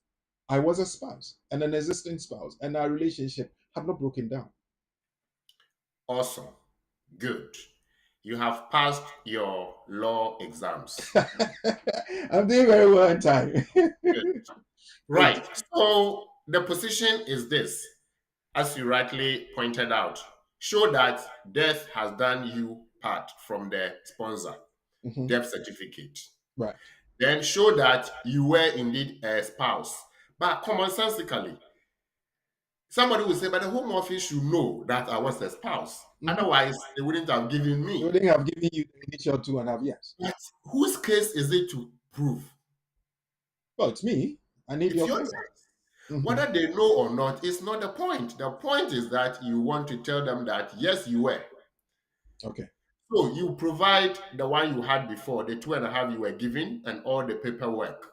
Speaker 2: I was a spouse and an existing spouse, and our relationship had not broken down.
Speaker 4: Awesome. Good. you have passed your law exams.
Speaker 2: I'm doing very well in time.
Speaker 4: Good.
Speaker 2: Good.
Speaker 4: Right. So the position is this, as you rightly pointed out, show that death has done you part from the sponsor,
Speaker 2: Mhm.
Speaker 4: death certificate.
Speaker 2: Right.
Speaker 4: Then show that you were indeed a spouse. But commonsensically, somebody will say, but the Home Office should know that I was a spouse.
Speaker 2: Mhm.
Speaker 4: Otherwise, they wouldn't have given
Speaker 2: They
Speaker 4: me.
Speaker 2: wouldn't have given you the initial 2.5 years.
Speaker 4: But whose case is it to prove?
Speaker 2: Well, it's me. I need
Speaker 4: It's
Speaker 2: your
Speaker 4: your
Speaker 2: case.
Speaker 4: case.
Speaker 2: Mhm.
Speaker 4: Whether they know or not is not the point. The point is that you want to tell them that, yes, you were.
Speaker 2: Okay.
Speaker 4: So you provide the one you had before, the 2.5 you were given, and all the paperwork.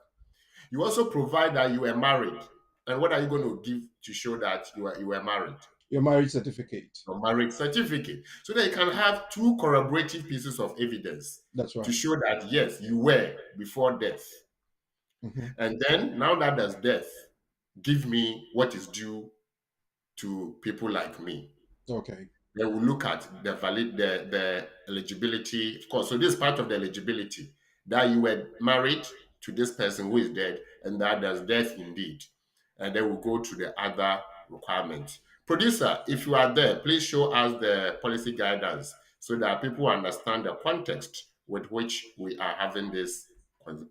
Speaker 4: You also provide that you were married. And what are you going to give to show that you were married?
Speaker 2: Your marriage certificate.
Speaker 4: Your marriage certificate. So that you can have two corroborative pieces of evidence
Speaker 2: That's
Speaker 4: to
Speaker 2: right.
Speaker 4: show that, yes, you were before death.
Speaker 2: Mhm.
Speaker 4: And then, now that there's death, give me what is due to people like me.
Speaker 2: Okay.
Speaker 4: They will look at the eligibility, of course. So this is part of the eligibility, that you were married to this person who is dead, and that there's death indeed. And then we'll go to the other requirements. Producer, if you are there, please show us the policy guidance so that people understand the context with which we are having this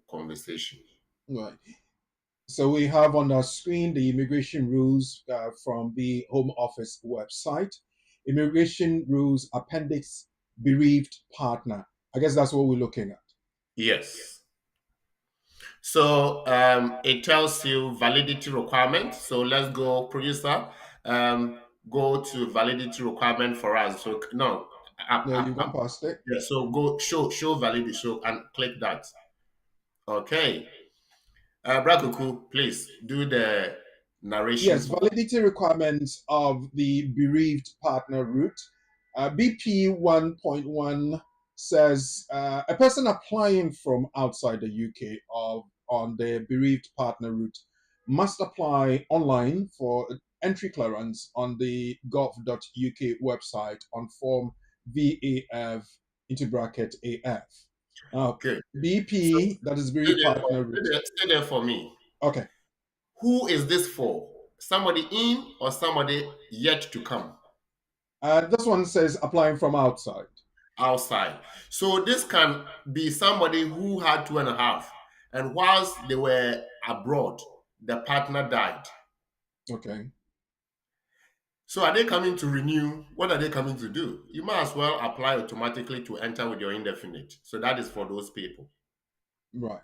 Speaker 4: conversation.
Speaker 2: Right. So we have on our screen the immigration rules from the Home Office website. Immigration rules appendix bereaved partner. I guess that's what we're looking at.
Speaker 4: Yes. So it tells you validity requirement. So let's go, producer. Go to validity requirement for us. So no,
Speaker 2: No, you gone past it.
Speaker 4: yeah. So go show validity. So and click that. Okay. Brakuku, please do the narration.
Speaker 2: Yes, validity requirements of the bereaved partner route. BP 1.1 says a person applying from outside the UK on the bereaved partner route must apply online for entry clearance on the gov.uk website on form VAF into bracket AF.
Speaker 4: Good. So
Speaker 2: BP, that is
Speaker 4: stay
Speaker 2: bereaved
Speaker 4: there,
Speaker 2: partner route.
Speaker 4: stay there for me.
Speaker 2: Okay.
Speaker 4: Who is this for? Somebody in or somebody yet to come?
Speaker 2: This one says applying from outside.
Speaker 4: Outside. So this can be somebody who had 2.5, and whilst they were abroad, the partner died.
Speaker 2: Okay.
Speaker 4: So are they coming to renew? What are they coming to do? You might as well apply automatically to enter with your indefinite. So that is for those people.
Speaker 2: Right.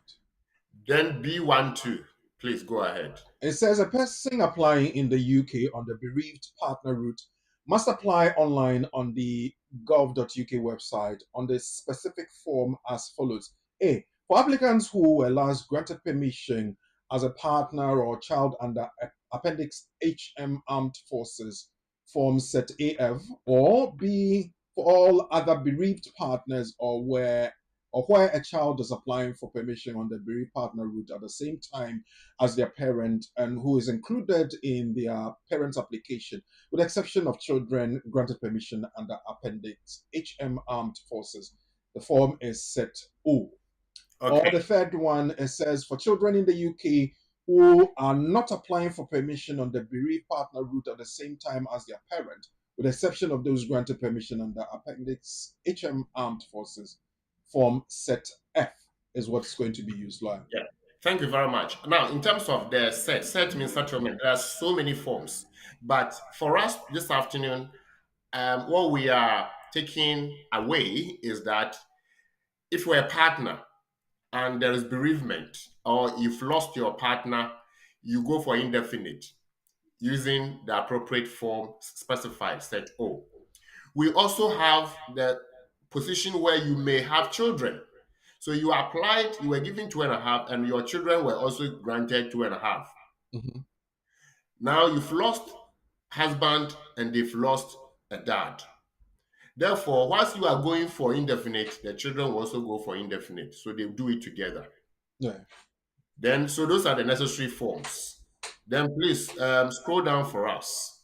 Speaker 4: Then B12, please go ahead.
Speaker 2: It says a person applying in the UK on the bereaved partner route must apply online on the gov.uk website on the specific form as follows. A. For applicants who were last granted permission as a partner or child under Appendix HM Armed Forces Form Set AF, or B. For all other bereaved partners where a child is applying for permission on the bereaved partner route at the same time as their parent and who is included in their parent's application, with the exception of children granted permission under Appendix HM Armed Forces. The form is set O.
Speaker 4: Okay.
Speaker 2: Or the third one, it says for children in the UK who are not applying for permission on the bereaved partner route at the same time as their parent, with the exception of those granted permission under Appendix HM Armed Forces. Form Set F is what's going to be used live.
Speaker 4: Yeah. Thank you very much. Now, in terms of the set means settlement. There are so many forms. But for us this afternoon, what we are taking away is that if we're a partner and there is bereavement, or you've lost your partner, you go for indefinite using the appropriate form specified, set O. We also have the position where you may have children. So you applied, you were given 2.5, and your children were also granted 2.5.
Speaker 2: Mm-hmm.
Speaker 4: Now you've lost husband and they've lost a dad. Therefore, whilst you are going for indefinite, the children will also go for indefinite. So they do it together.
Speaker 2: Yeah.
Speaker 4: Then, so those are the necessary forms. Then please scroll down for us.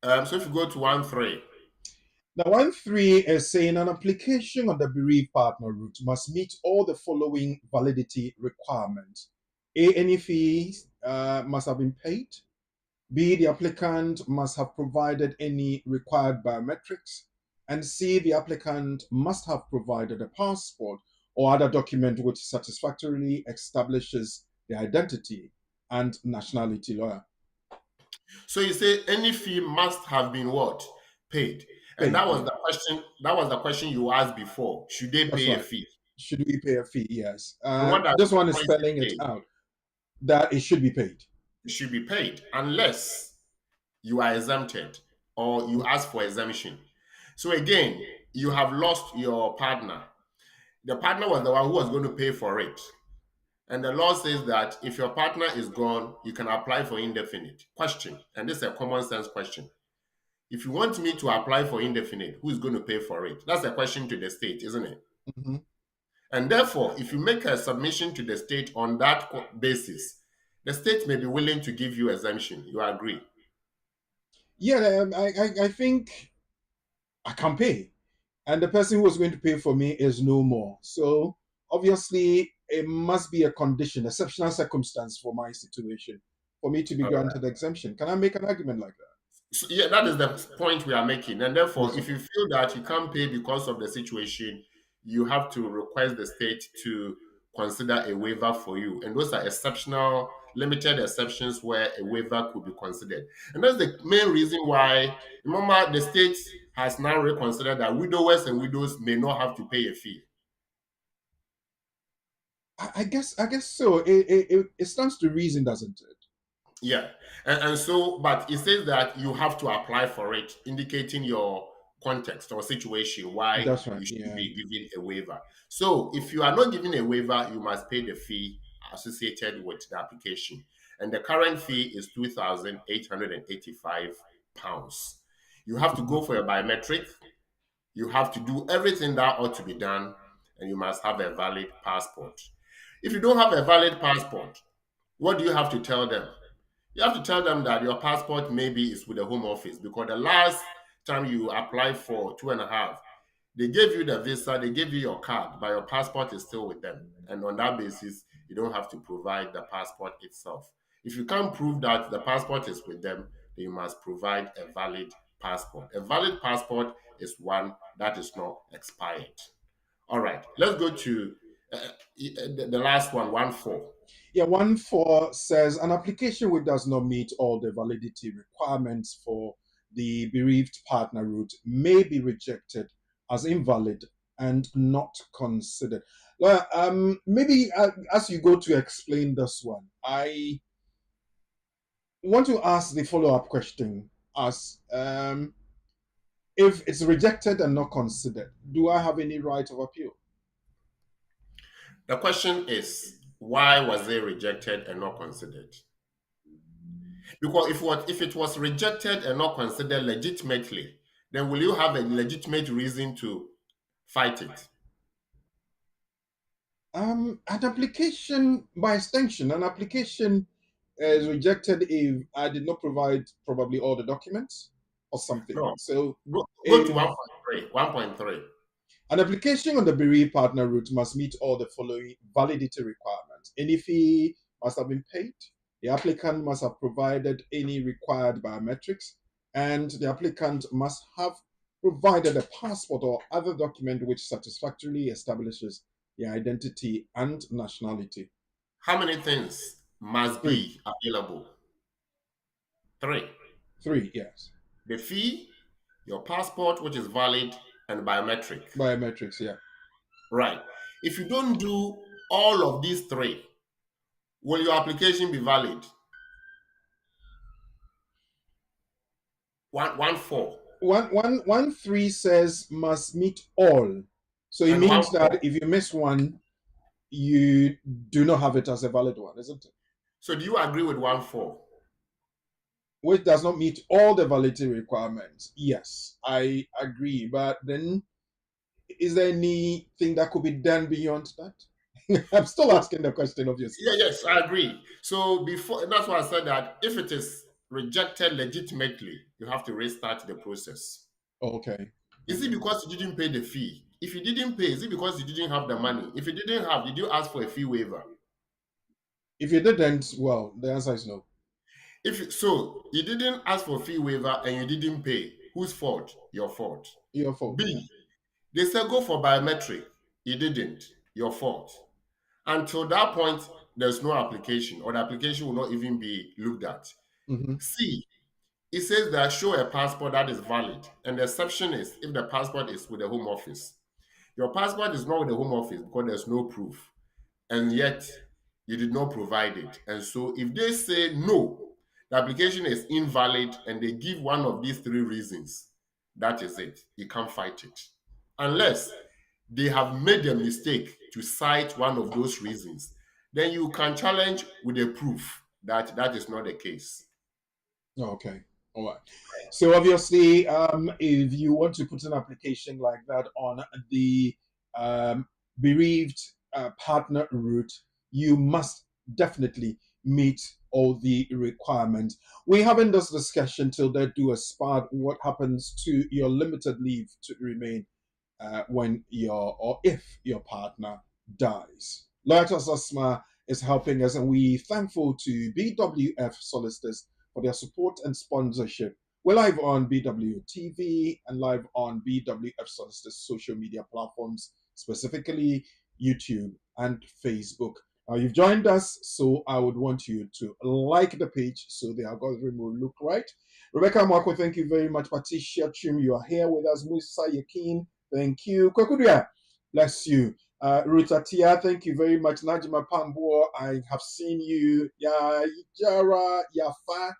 Speaker 4: So if you go to 1.3.
Speaker 2: Now, 1.3 is saying an application on the bereaved partner route must meet all the following validity requirements. A, any fees must have been paid. B, the applicant must have provided any required biometrics. And C, the applicant must have provided a passport or other document which satisfactorily establishes the identity and nationality. Lawyer.
Speaker 4: So you say any fee must have been what? Paid. And
Speaker 2: Paid,
Speaker 4: that was
Speaker 2: yeah.
Speaker 4: the question. That was the question you asked before. Should they
Speaker 2: That's
Speaker 4: pay a
Speaker 2: right.
Speaker 4: fee?
Speaker 2: Should we pay a fee? Yes.
Speaker 4: And what does
Speaker 2: This one is
Speaker 4: policy
Speaker 2: spelling it
Speaker 4: say?
Speaker 2: out that it should be paid.
Speaker 4: It should be paid unless you are exempted or you ask for exemption. So again, you have lost your partner. The partner was the one who was going to pay for it. And the law says that if your partner is gone, you can apply for indefinite. Question, and this is a common sense question. If you want me to apply for indefinite, who is going to pay for it? That's a question to the state, isn't it?
Speaker 2: Mm-hmm.
Speaker 4: And therefore, if you make a submission to the state on that basis, the state may be willing to give you exemption. You agree?
Speaker 2: Yeah, I think I can pay. And the person who was going to pay for me is no more. So obviously, it must be a condition, exceptional circumstance for my situation for me to be
Speaker 4: All right.
Speaker 2: granted exemption. Can I make an argument like that?
Speaker 4: So, yeah, that is the point we are making. And therefore,
Speaker 2: Yes,
Speaker 4: if you feel that you can't pay because of the situation, you have to request the state to consider a waiver for you. And those are exceptional, limited exceptions where a waiver could be considered. And that's the main reason why, remember, the state has now reconsidered that widowers and widows may not have to pay a fee.
Speaker 2: I guess so. It stands to reason, doesn't it?
Speaker 4: Yeah. And so, but it says that you have to apply for it, indicating your context or situation why
Speaker 2: That's right.
Speaker 4: you should
Speaker 2: Yeah.
Speaker 4: be given a waiver. So, if you are not given a waiver, you must pay the fee associated with the application. And the current fee is £2,885. You have to go for a biometric, you have to do everything that ought to be done, and you must have a valid passport. If you don't have a valid passport, what do you have to tell them? You have to tell them that your passport maybe is with the Home Office because the last time you applied for 2.5, they gave you the visa, they gave you your card, but your passport is still with them. And on that basis, you don't have to provide the passport itself. If you can't prove that the passport is with them, then you must provide a valid passport. A valid passport is one that is not expired. All right, let's go to the last one, 1.4.
Speaker 2: Yeah, 1.4 says an application which does not meet all the validity requirements for the bereaved partner route may be rejected as invalid and not considered. Well, maybe as you go to explain this one, I want to ask the follow-up question as if it's rejected and not considered, do I have any right of appeal?
Speaker 4: The question is, why was it rejected and not considered? Because if it was rejected and not considered legitimately, then will you have a legitimate reason to fight it?
Speaker 2: An application, by extension, an application is rejected if I did not provide probably all the documents or something.
Speaker 4: No.
Speaker 2: So
Speaker 4: Go to
Speaker 2: if
Speaker 4: 1.3. 1.3.
Speaker 2: an application on the bereaved partner route must meet all the following validity requirements. Any fee must have been paid. The applicant must have provided any required biometrics, and the applicant must have provided a passport or other document which satisfactorily establishes the identity and nationality.
Speaker 4: How many things must
Speaker 2: Three.
Speaker 4: be available? 3.
Speaker 2: Three, yes.
Speaker 4: The fee, your passport, which is valid, and biometric.
Speaker 2: Biometrics, yeah.
Speaker 4: Right. If you don't do all of these 3, will your application be valid? 1.4.
Speaker 2: 1.3 says must meet all. So it
Speaker 4: And
Speaker 2: means
Speaker 4: 1.4.
Speaker 2: that if you miss one, you do not have it as a valid one, isn't it?
Speaker 4: So do you agree with 1.4?
Speaker 2: Which does not meet all the validity requirements. Yes, I agree. But then, is there anything that could be done beyond that? I'm still asking the question, obviously.
Speaker 4: Yes, I agree. So before, that's why I said that if it is rejected legitimately, you have to restart the process.
Speaker 2: Okay.
Speaker 4: Is it because you didn't pay the fee? If you didn't pay, is it because you didn't have the money? If you didn't have, did you ask for a fee waiver?
Speaker 2: If you didn't, well, the answer is no.
Speaker 4: So you didn't ask for a fee waiver and you didn't pay. Whose fault? Your fault.
Speaker 2: Your fault.
Speaker 4: B, they said go for biometric. You didn't. Your fault. Until that point, there's no application, or the application will not even be looked at.
Speaker 2: Mm-hmm.
Speaker 4: C, it says that show a passport that is valid. And the exception is if the passport is with the Home Office. Your passport is not with the Home Office because there's no proof. And yet, you did not provide it. And so if they say no, the application is invalid and they give one of these three reasons, that is it. You can't fight it. Unless they have made a mistake to cite one of those reasons, then you can challenge with a proof that that is not the case.
Speaker 2: Okay. All right. So obviously, if you want to put an application like that on the bereaved partner route, you must definitely meet all the requirements. We haven't this discussion till they do a spot. What happens to your limited leave to remain when if your partner dies? Loyaltas Asma is helping us, and we thankful to BWF Solicitors for their support and sponsorship. We're live on BW TV and live on BWF Solicitors social media platforms, specifically YouTube and Facebook. You've joined us, so I would want you to like the page so the algorithm will look right. Rebecca Marco, thank you very much. Patricia Chum, you are here with us. Musa Yakin, thank you. Kokudia, bless you. Ruta Tia, thank you very much. Najima Pambo, I have seen you. Yara Yafa,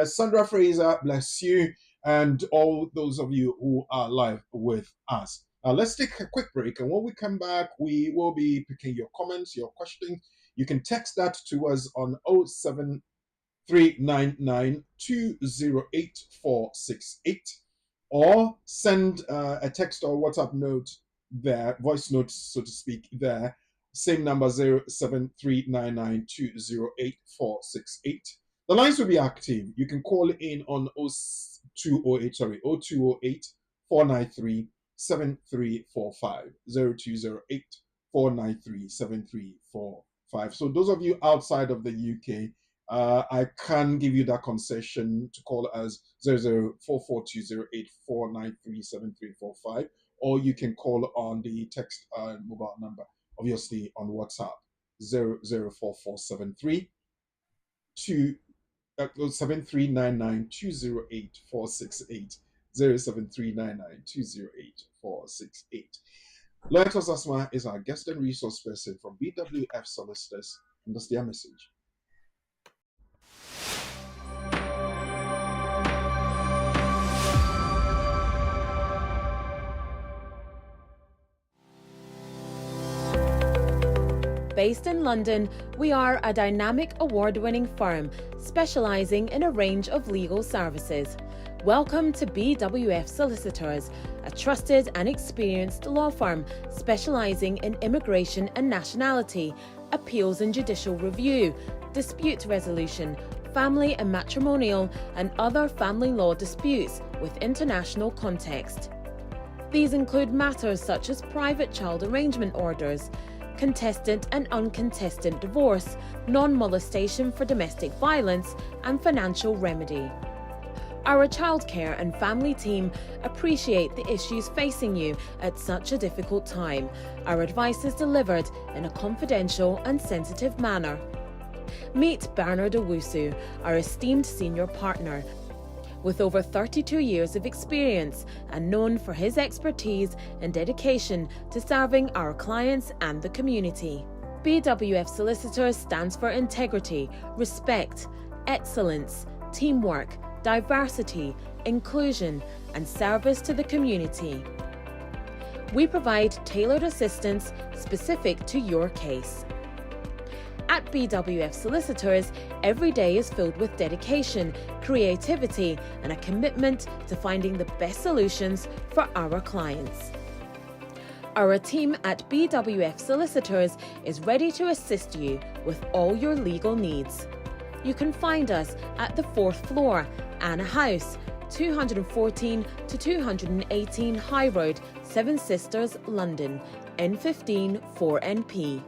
Speaker 2: Sandra Fraser, bless you. And all those of you who are live with us. Let's take a quick break, and when we come back, we will be picking your comments, your questions. You can text that to us on 07399 208 468, or send a text or WhatsApp note there, voice note, so to speak, there. Same number, 07399 208 468. The lines will be active. You can call in on 0208 493 7345, 0208 493 7345. So those of you outside of the UK, I can give you that concession to call us 00442084937345, or you can call on the text mobile number, obviously on WhatsApp, 0044732 7399 208 468. 07399 208 468. Loyaltas Asma is our guest and resource person from BWF Solicitors, and that's their message.
Speaker 3: Based in London, we are a dynamic award-winning firm specialising in a range of legal services. Welcome to BWF Solicitors, a trusted and experienced law firm specialising in immigration and nationality, appeals and judicial review, dispute resolution, family and matrimonial, and other family law disputes with international context. These include matters such as private child arrangement orders, contested and uncontested divorce, non-molestation for domestic violence, and financial remedy. Our childcare and family team appreciate the issues facing you at such a difficult time. Our advice is delivered in a confidential and sensitive manner. Meet Bernard Owusu, our esteemed senior partner. With over 32 years of experience and known for his expertise and dedication to serving our clients and the community. BWF Solicitors stands for integrity, respect, excellence, teamwork, diversity, inclusion, and service to the community. We provide tailored assistance specific to your case. At BWF Solicitors, every day is filled with dedication, creativity, and a commitment to finding the best solutions for our clients. Our team at BWF Solicitors is ready to assist you with all your legal needs. You can find us at the 4th floor, Anna House, 214 to 218 High Road, Seven Sisters, London, N15 4NP.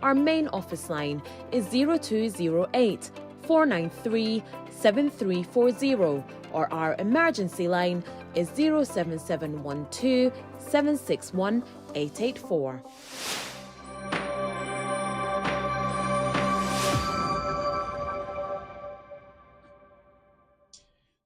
Speaker 3: Our main office line is 0208 493 7340, or our emergency line is 07712 761 884.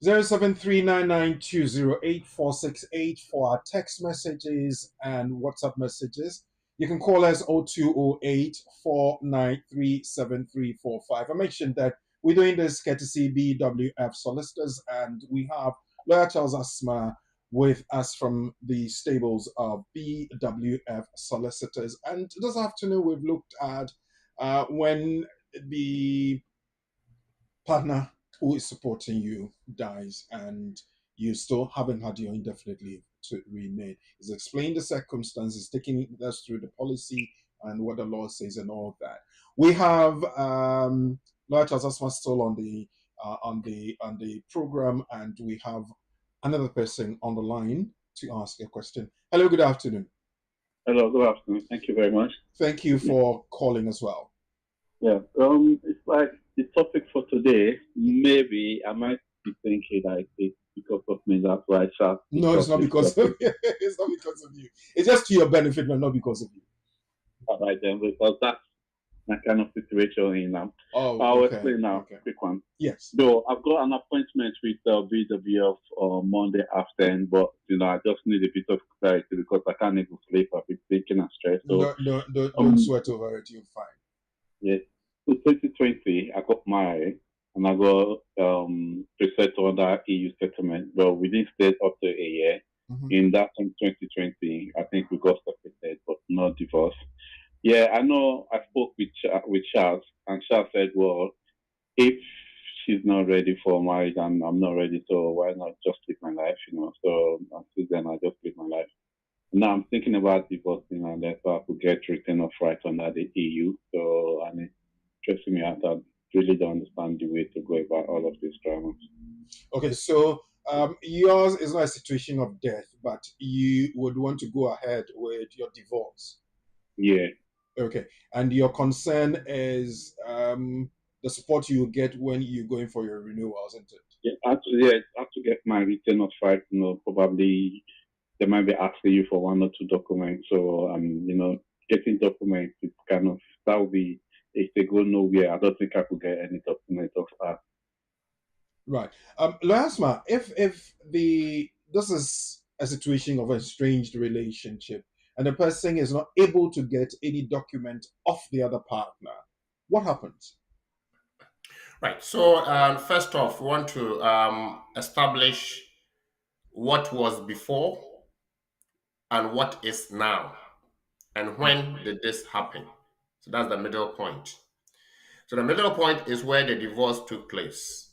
Speaker 2: Zero 73992084684 for our text messages and WhatsApp messages. You can call us 0208 493 7345. I mentioned that we're doing this courtesy BWF Solicitors, and we have Lawyer Charles Asma with us from the stables of BWF Solicitors. And this afternoon, we've looked at when the partner who is supporting you dies and you still haven't had your indefinite leave to remain. He's explained the circumstances, taking us through the policy and what the law says and all of that. We have Lawyer Charles Asma still on the program, and we have another person on the line to ask a question. Hello, good afternoon.
Speaker 5: Hello, good afternoon. Thank you very much.
Speaker 2: Thank you for calling as well.
Speaker 5: Yeah, it's like the topic for today. Maybe I might be thinking that it's because of me. That's why I shout.
Speaker 2: No, it's not because of you. It's not because of you. It's just to your benefit, but not because of you.
Speaker 5: All right then, because that's my kind of situation in now.
Speaker 2: Oh,
Speaker 5: I'll
Speaker 2: okay.
Speaker 5: explain now.
Speaker 2: Okay.
Speaker 5: Quick one.
Speaker 2: Yes.
Speaker 5: Though I've got an appointment with BWF on Monday afternoon, but I just need a bit of clarity because I can't even sleep. I've been thinking and stressed. So,
Speaker 2: don't sweat over it. You're fine.
Speaker 5: Yeah. So 2020, I got married and I got preset under EU settlement. Well, we didn't stay up to a year.
Speaker 2: Mm-hmm.
Speaker 5: In that 2020, I think we got separated, but not divorced. Yeah, I know. I spoke with Charles, and Charles said, "Well, if she's not ready for marriage and I'm not ready, so why not just live my life?" So until then, I just live my life. Now I'm thinking about divorcing, and that's so I could get return of rights under the EU. So, and it's stressing me out. I really don't understand the way to go about all of these dramas.
Speaker 2: Okay, so yours is not a situation of death, but you would want to go ahead with your divorce.
Speaker 5: Yeah.
Speaker 2: Okay, and your concern is the support you get when you're going for your renewal, isn't it?
Speaker 5: Yeah, I have to get my return of rights. Probably they might be asking you for one or two documents. So, getting documents is kind of, that would be, if they go nowhere, I don't think I could get any documents of that.
Speaker 2: Right. Lawyer Asma, if this is a situation of a estranged relationship and the person is not able to get any document off the other partner, what happens?
Speaker 4: Right. So first off, we want to establish what was before and what is now, and when did this happen. So that's the middle point. So the middle point is where the divorce took place.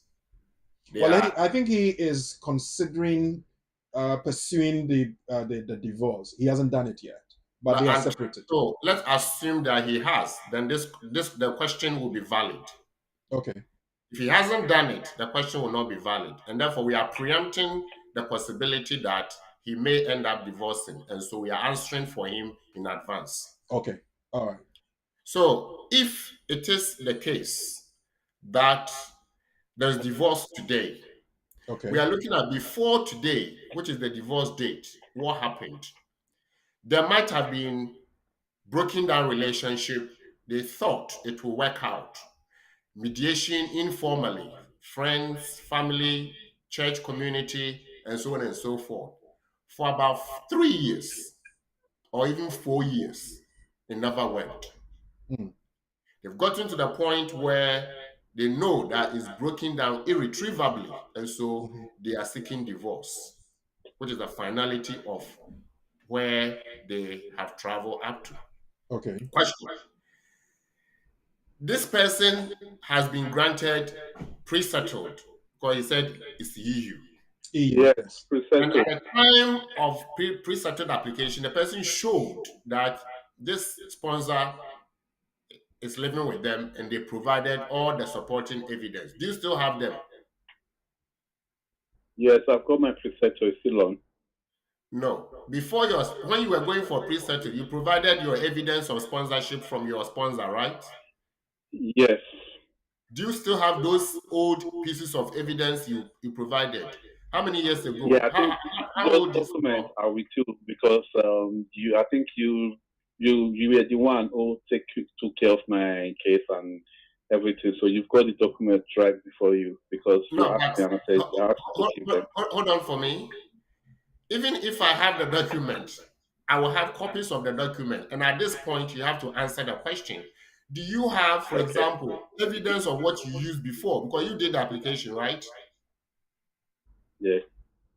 Speaker 2: I think he is considering pursuing the divorce. He hasn't done it yet, but they are separated.
Speaker 4: So let's assume that he has. Then the question will be valid.
Speaker 2: Okay.
Speaker 4: If he hasn't done it, the question will not be valid, and therefore we are preempting the possibility that he may end up divorcing, and so we are answering for him in advance.
Speaker 2: Okay. All right.
Speaker 4: So if it is the case that there's divorce today,
Speaker 2: okay,
Speaker 4: we are looking at before today, which is the divorce date. What happened? There might have been broken down relationship. They thought it will work out. Mediation informally, friends, family, church community, and so on and so forth. For about 3 years or even 4 years, it never worked.
Speaker 2: Mm.
Speaker 4: They've gotten to the point where they know that it's broken down irretrievably, and so they are seeking divorce, which is the finality of where they have traveled up to.
Speaker 2: Okay.
Speaker 4: Question. This person has been granted pre-settled because he said it's EU.
Speaker 5: Yes,
Speaker 4: and at the time of pre-settled application, the person showed that this sponsor is living with them and they provided all the supporting evidence. Do you still have them?
Speaker 5: Yes, I've got my preceptor. It's still on.
Speaker 4: No. When you were going for pre-settle, you provided your evidence of sponsorship from your sponsor, right?
Speaker 5: Yes.
Speaker 4: Do you still have those old pieces of evidence you provided? How many years ago?
Speaker 5: Yeah, I think
Speaker 4: how
Speaker 5: those
Speaker 4: old is
Speaker 5: documents are with you because I think you were the one who took care of my case and everything. So you've got the documents right before you because you asked me and I said I have to keep them.
Speaker 4: Hold on for me. Even if I have the document, I will have copies of the document. And at this point, you have to answer the question. Do you have, for example, evidence of what you used before? Because you did the application, right?
Speaker 5: Yeah.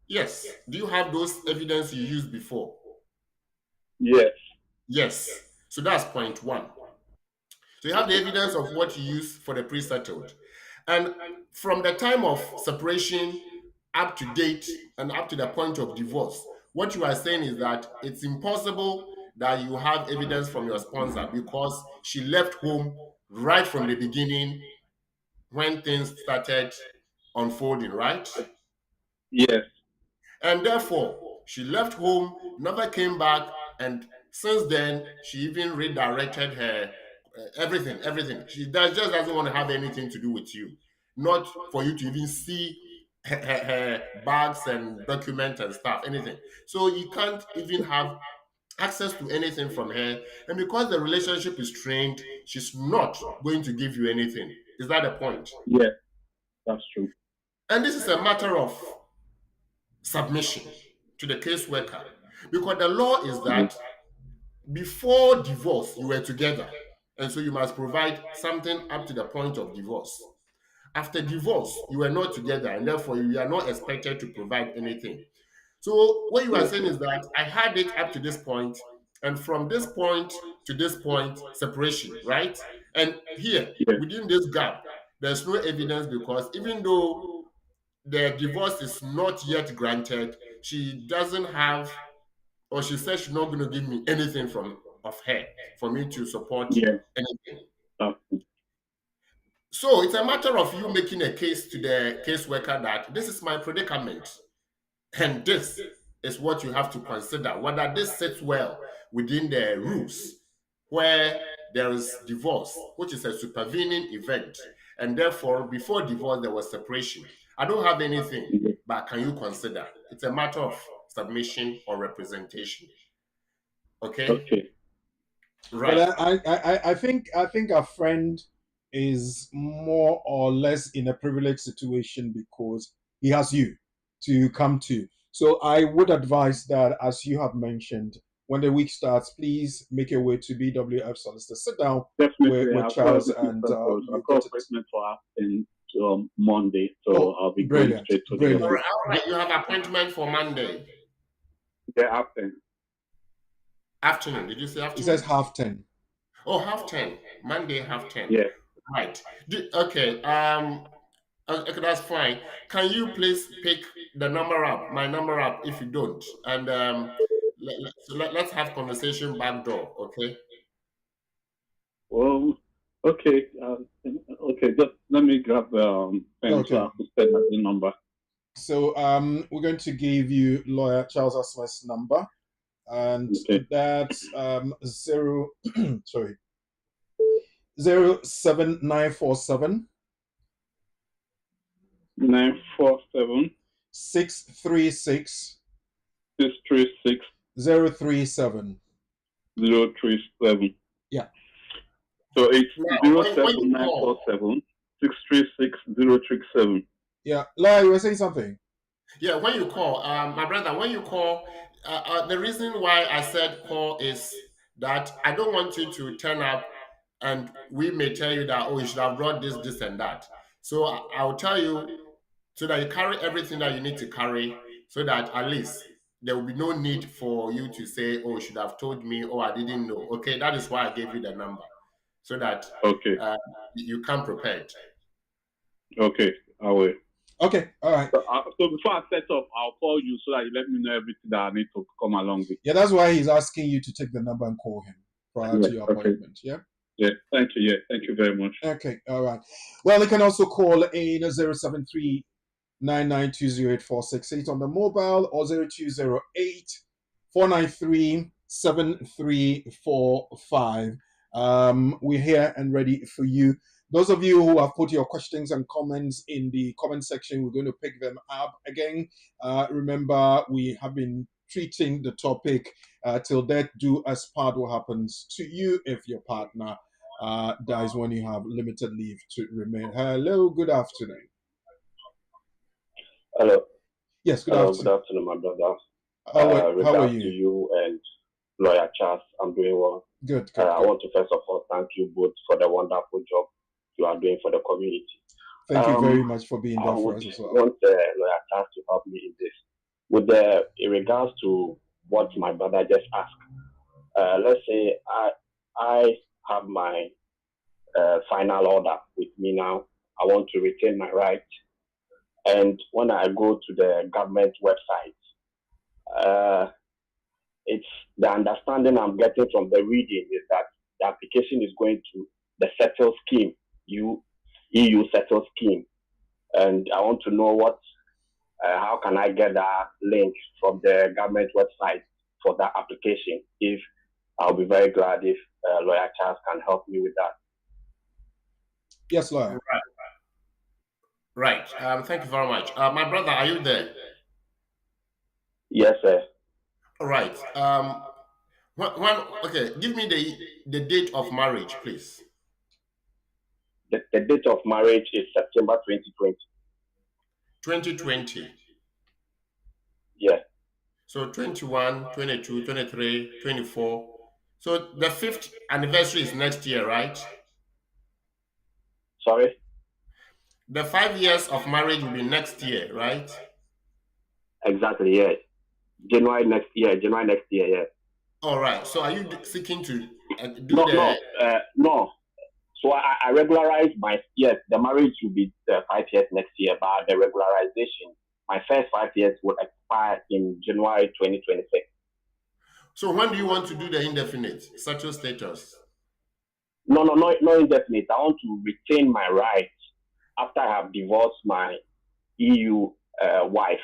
Speaker 4: Yes. Do you have those evidence you used before?
Speaker 5: Yes.
Speaker 4: Yes. So that's point one. So you have the evidence of what you used for the pre-settled. And from the time of separation up to date and up to the point of divorce, what you are saying is that it's impossible that you have evidence from your sponsor because she left home right from the beginning when things started unfolding, right?
Speaker 5: Yes.
Speaker 4: And therefore, she left home, never came back, and since then, she even redirected her everything. She just doesn't want to have anything to do with you, not for you to even see her bags and documents and stuff, anything. So you can't even have access to anything from her. And because the relationship is strained, she's not going to give you anything. Is that the point?
Speaker 5: Yes, that's true.
Speaker 4: And this is a matter of submission to the caseworker because the law is that before divorce you were together and so you must provide something up to the point of divorce. After divorce you were not together and therefore you are not expected to provide anything. So what you are saying is that I had it up to this point, and from this point to this point separation, right? And here within this gap there's no evidence because even though the divorce is not yet granted, she doesn't have, or she says she's not going to give me anything of her for me to support anything. So it's a matter of you making a case to the caseworker that this is my predicament, and this is what you have to consider whether this sits well within the rules where there is divorce, which is a supervening event, and therefore before divorce there was separation. I don't have anything, but can you consider? It's a matter of submission or representation. Okay. Right.
Speaker 2: But I think our friend is more or less in a privileged situation because he has you to come to. So I would advise that, as you have mentioned, when the week starts, please make your way to BWF Solicitor. Sit down with Charles and
Speaker 5: I've got appointment for Monday, so I'll be going straight to the
Speaker 4: All right, you have appointment for Monday.
Speaker 5: Yeah,
Speaker 4: afternoon. Did you say afternoon?
Speaker 2: It says 10:30.
Speaker 4: Oh, 10:30. Monday 10:30.
Speaker 5: Yeah.
Speaker 4: Right. Okay. Okay, that's fine. Can you please pick my number up if you don't, and let's have conversation back door, okay?
Speaker 5: Well, okay. Okay, just let me grab pen so I can spell the number.
Speaker 2: So we're going to give you lawyer Charles Asma's number, and that's 07947
Speaker 5: 947
Speaker 2: 636
Speaker 5: 636
Speaker 2: 037.
Speaker 5: 037.
Speaker 2: Yeah.
Speaker 5: So it's 07947 636 037.
Speaker 2: Yeah. Lawyer, you were saying something?
Speaker 4: Yeah, when you call, my brother, when you call, the reason why I said call is that I don't want you to turn up and we may tell you that, oh, you should have brought this, and that. So I'll tell you so that you carry everything that you need to carry so that at least there will be no need for you to say, oh, you should have told me, oh, I didn't know. Okay, that is why I gave you the number so that you come prepared.
Speaker 5: Okay, I will.
Speaker 2: Okay, all right.
Speaker 5: So before I set up, I'll call you so that you let me know everything that I need to come along with.
Speaker 2: Yeah, that's why he's asking you to take the number and call him prior to your appointment. Yeah?
Speaker 5: Yeah, thank you. Yeah, thank you very much.
Speaker 2: Okay, all right. Well, you can also call in 073 9920846 on the mobile, or 0208 493 7345. We're here and ready for you. Those of you who have put your questions and comments in the comment section, we're going to pick them up again. Remember, we have been treating the topic till death do us part. What happens to you if your partner dies when you have limited leave to remain? Hello, good afternoon.
Speaker 6: Hello.
Speaker 2: Yes, good
Speaker 6: Hello,
Speaker 2: afternoon.
Speaker 6: good afternoon, my brother.
Speaker 2: How are you?
Speaker 6: To you and Lawyer Charles, I'm doing well.
Speaker 2: Good.
Speaker 6: I want to first of all thank you both for the wonderful job you are doing for the community.
Speaker 2: Thank you very much for being there for us as well.
Speaker 6: I want Lawyer Charles to help me in this. In regards to what my brother just asked, let's say I have my final order with me now. I want to retain my right. And when I go to the government website, it's the understanding I'm getting from the reading is that the application is going to the settle scheme, EU settle scheme. And I want to know how can I get that link from the government website for that application? If I'll be very glad if Lawyer Charles can help me with that.
Speaker 2: Yes, lawyer.
Speaker 4: Right. Thank you very much. My brother, are you there?
Speaker 6: Yes, sir.
Speaker 4: All right. Okay, give me the date of marriage, please.
Speaker 6: The date of marriage is September 2020.
Speaker 4: 2020.
Speaker 6: Yeah.
Speaker 4: So 21, 22, 23, 24. So the 5th anniversary is next year, right?
Speaker 6: Sorry?
Speaker 4: The 5 years of marriage will be next year, right?
Speaker 6: Exactly, yeah. January next year, yeah.
Speaker 4: All right. So are you seeking to
Speaker 6: No. So I regularize the marriage will be 5 years next year, but the regularization, my first 5 years will expire in January 2026.
Speaker 4: So when do you want to do the indefinite settled status?
Speaker 6: No, indefinite. I want to retain my rights after I have divorced my EU wife.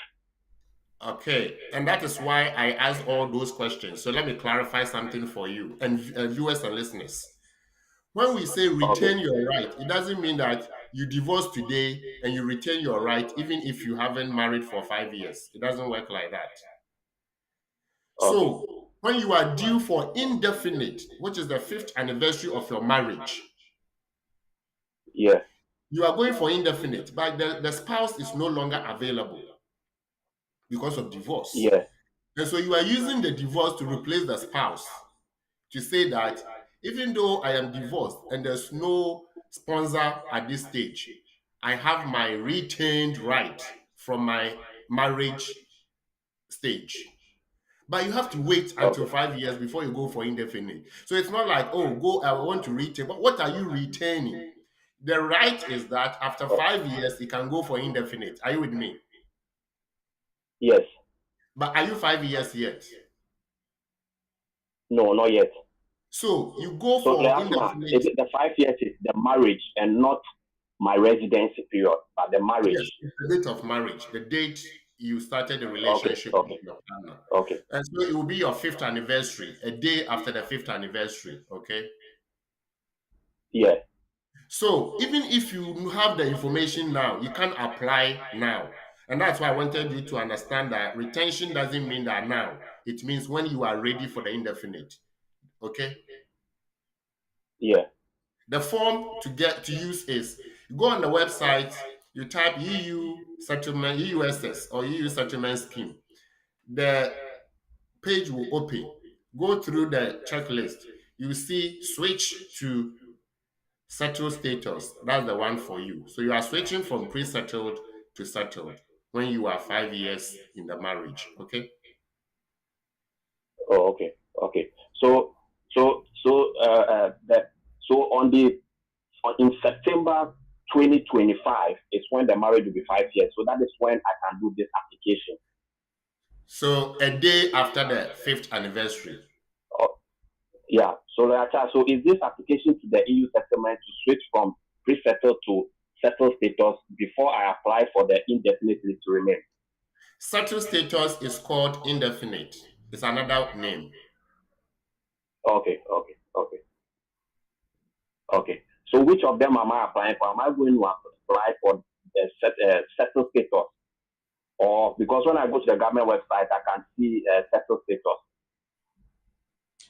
Speaker 4: Okay, and that is why I asked all those questions. So let me clarify something for you and viewers and listeners. When we say retain your right, it doesn't mean that you divorce today and you retain your right even if you haven't married for 5 years. It doesn't work like that. Okay. So when you are due for indefinite, which is the 5th anniversary of your marriage,
Speaker 6: yeah,
Speaker 4: you are going for indefinite, but the spouse is no longer available because of divorce.
Speaker 6: Yeah.
Speaker 4: And so you are using the divorce to replace the spouse to say that even though I am divorced and there's no sponsor at this stage, I have my retained right from my marriage stage. But you have to wait until 5 years before you go for indefinite. So it's not like, I want to retain. But what are you retaining? The right is that after 5 years, you can go for indefinite. Are you with me?
Speaker 6: Yes.
Speaker 4: But are you 5 years yet?
Speaker 6: No, not yet.
Speaker 4: So you go for indefinite.
Speaker 6: The 5 years is the marriage and not my residency period, but the marriage.
Speaker 4: Yes, the date of marriage, the date you started the relationship with your partner.
Speaker 6: Okay.
Speaker 4: And so it will be your 5th anniversary, a day after the 5th anniversary, okay?
Speaker 6: Yeah.
Speaker 4: So even if you have the information now, you can't apply now. And that's why I wanted you to understand that retention doesn't mean that now. It means when you are ready for the indefinite. Okay?
Speaker 6: Yeah.
Speaker 4: The form to use is you go on the website, you type EU settlement, EUSS or EU settlement scheme. The page will open. Go through the checklist. You see switch to settled status. That's the one for you. So you are switching from pre-settled to settled when you are 5 years in the marriage. Okay?
Speaker 6: Oh, okay. Okay. So in September 2025 is when the marriage will be 5 years. So that is when I can do this application.
Speaker 4: So a day after the 5th anniversary.
Speaker 6: Yeah. So is this application to the EU settlement to switch from pre-settled to settled status before I apply for the indefinite leave to remain?
Speaker 4: Settled status is called indefinite. It's another name.
Speaker 6: Okay. So which of them am I applying for? Am I going to apply for the settled status? Or because when I go to the government website, I can see settled status.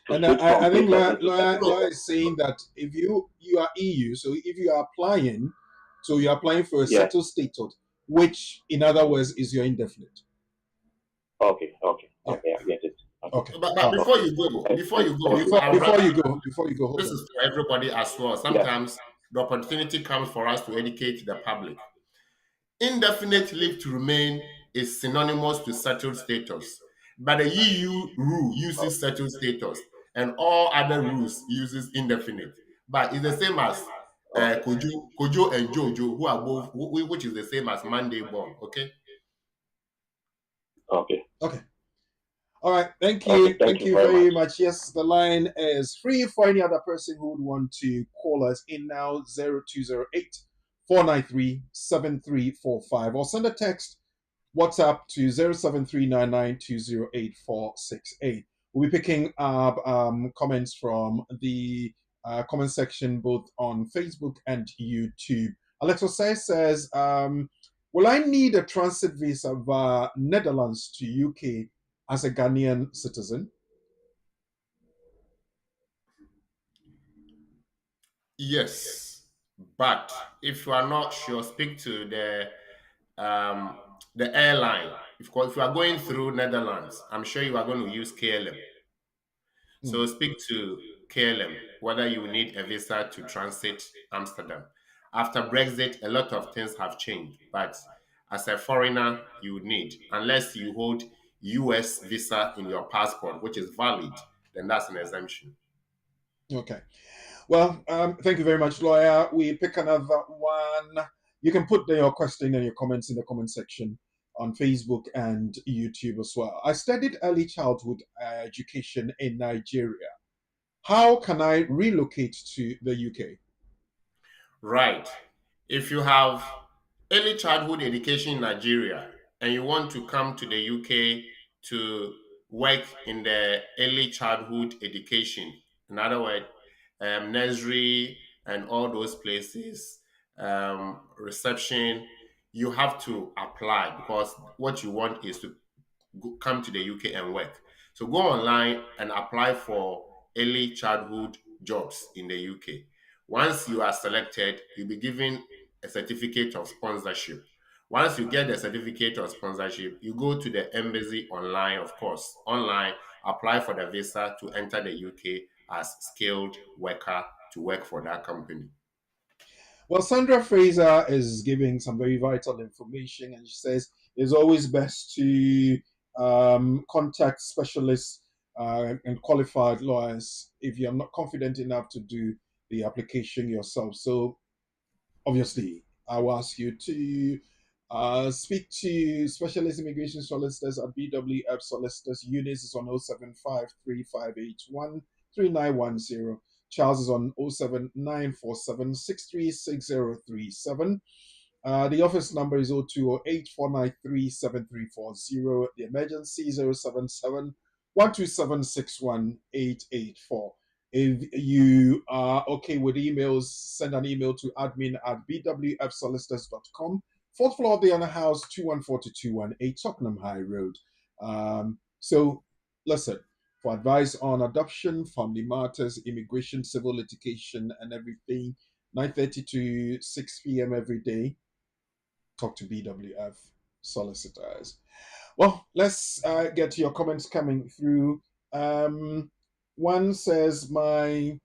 Speaker 2: And I think Laura is saying that if you are EU, so if you are applying, so you're applying for a settled status, which in other words is your indefinite.
Speaker 6: Okay, I get it.
Speaker 2: Okay.
Speaker 4: But before you go, this is for everybody as well. Sometimes the opportunity comes for us to educate the public. Indefinite leave to remain is synonymous to settled status, but the EU rule uses settled status, and all other rules uses indefinite. But it's the same as Kojo and Jojo, who are both, which is the same as Monday born. Okay.
Speaker 2: All right. Thank you. Thank you very much. Yes, the line is free for any other person who would want to call us in now. 0208 493 7345 or send a text WhatsApp to 07399208468. We'll be picking up comments from the comment section both on Facebook and YouTube. Alexa says, will I need a transit visa via Netherlands to UK as a Ghanaian citizen?
Speaker 4: Yes, but if you are not sure, speak to the airline. If you are going through Netherlands, I'm sure you are going to use KLM. So speak to KLM whether you need a visa to transit Amsterdam. After Brexit, a lot of things have changed, but as a foreigner, you would need, unless you hold US visa in your passport, which is valid, then that's an exemption.
Speaker 2: Okay. Well, thank you very much, lawyer. We pick another one. You can put your question and your comments in the comment section on Facebook and YouTube as well. I studied early childhood education in Nigeria. How can I relocate to the UK?
Speaker 4: Right. If you have early childhood education in Nigeria and you want to come to the UK to work in the early childhood education, in other words, nursery and all those places, reception, you have to apply because what you want is to come to the UK and work. So go online and apply for early childhood jobs in the UK. Once you are selected, you'll be given a certificate of sponsorship. Once you get the certificate of sponsorship, you go to the embassy online, of course, online, apply for the visa to enter the UK as skilled worker to work for that company.
Speaker 2: Well, Sandra Fraser is giving some very vital information, and she says it's always best to contact specialists and qualified lawyers if you're not confident enough to do the application yourself. So, obviously, I will ask you to speak to specialist immigration solicitors at BWF Solicitors. Eunice is on 07535813910. Charles is on 07947636037. The office number is 0208-493-7340. The emergency 077-127-61884. If you are okay with emails, send an email to admin@bwfsolicitors.com. 4th floor, the House, 214-218 Tottenham High Road. So, listen, for advice on adoption, family matters, immigration, civil litigation, and everything, 9:30 to 6 p.m. every day, talk to BWF Solicitors. Well, let's get to your comments coming through. One says, my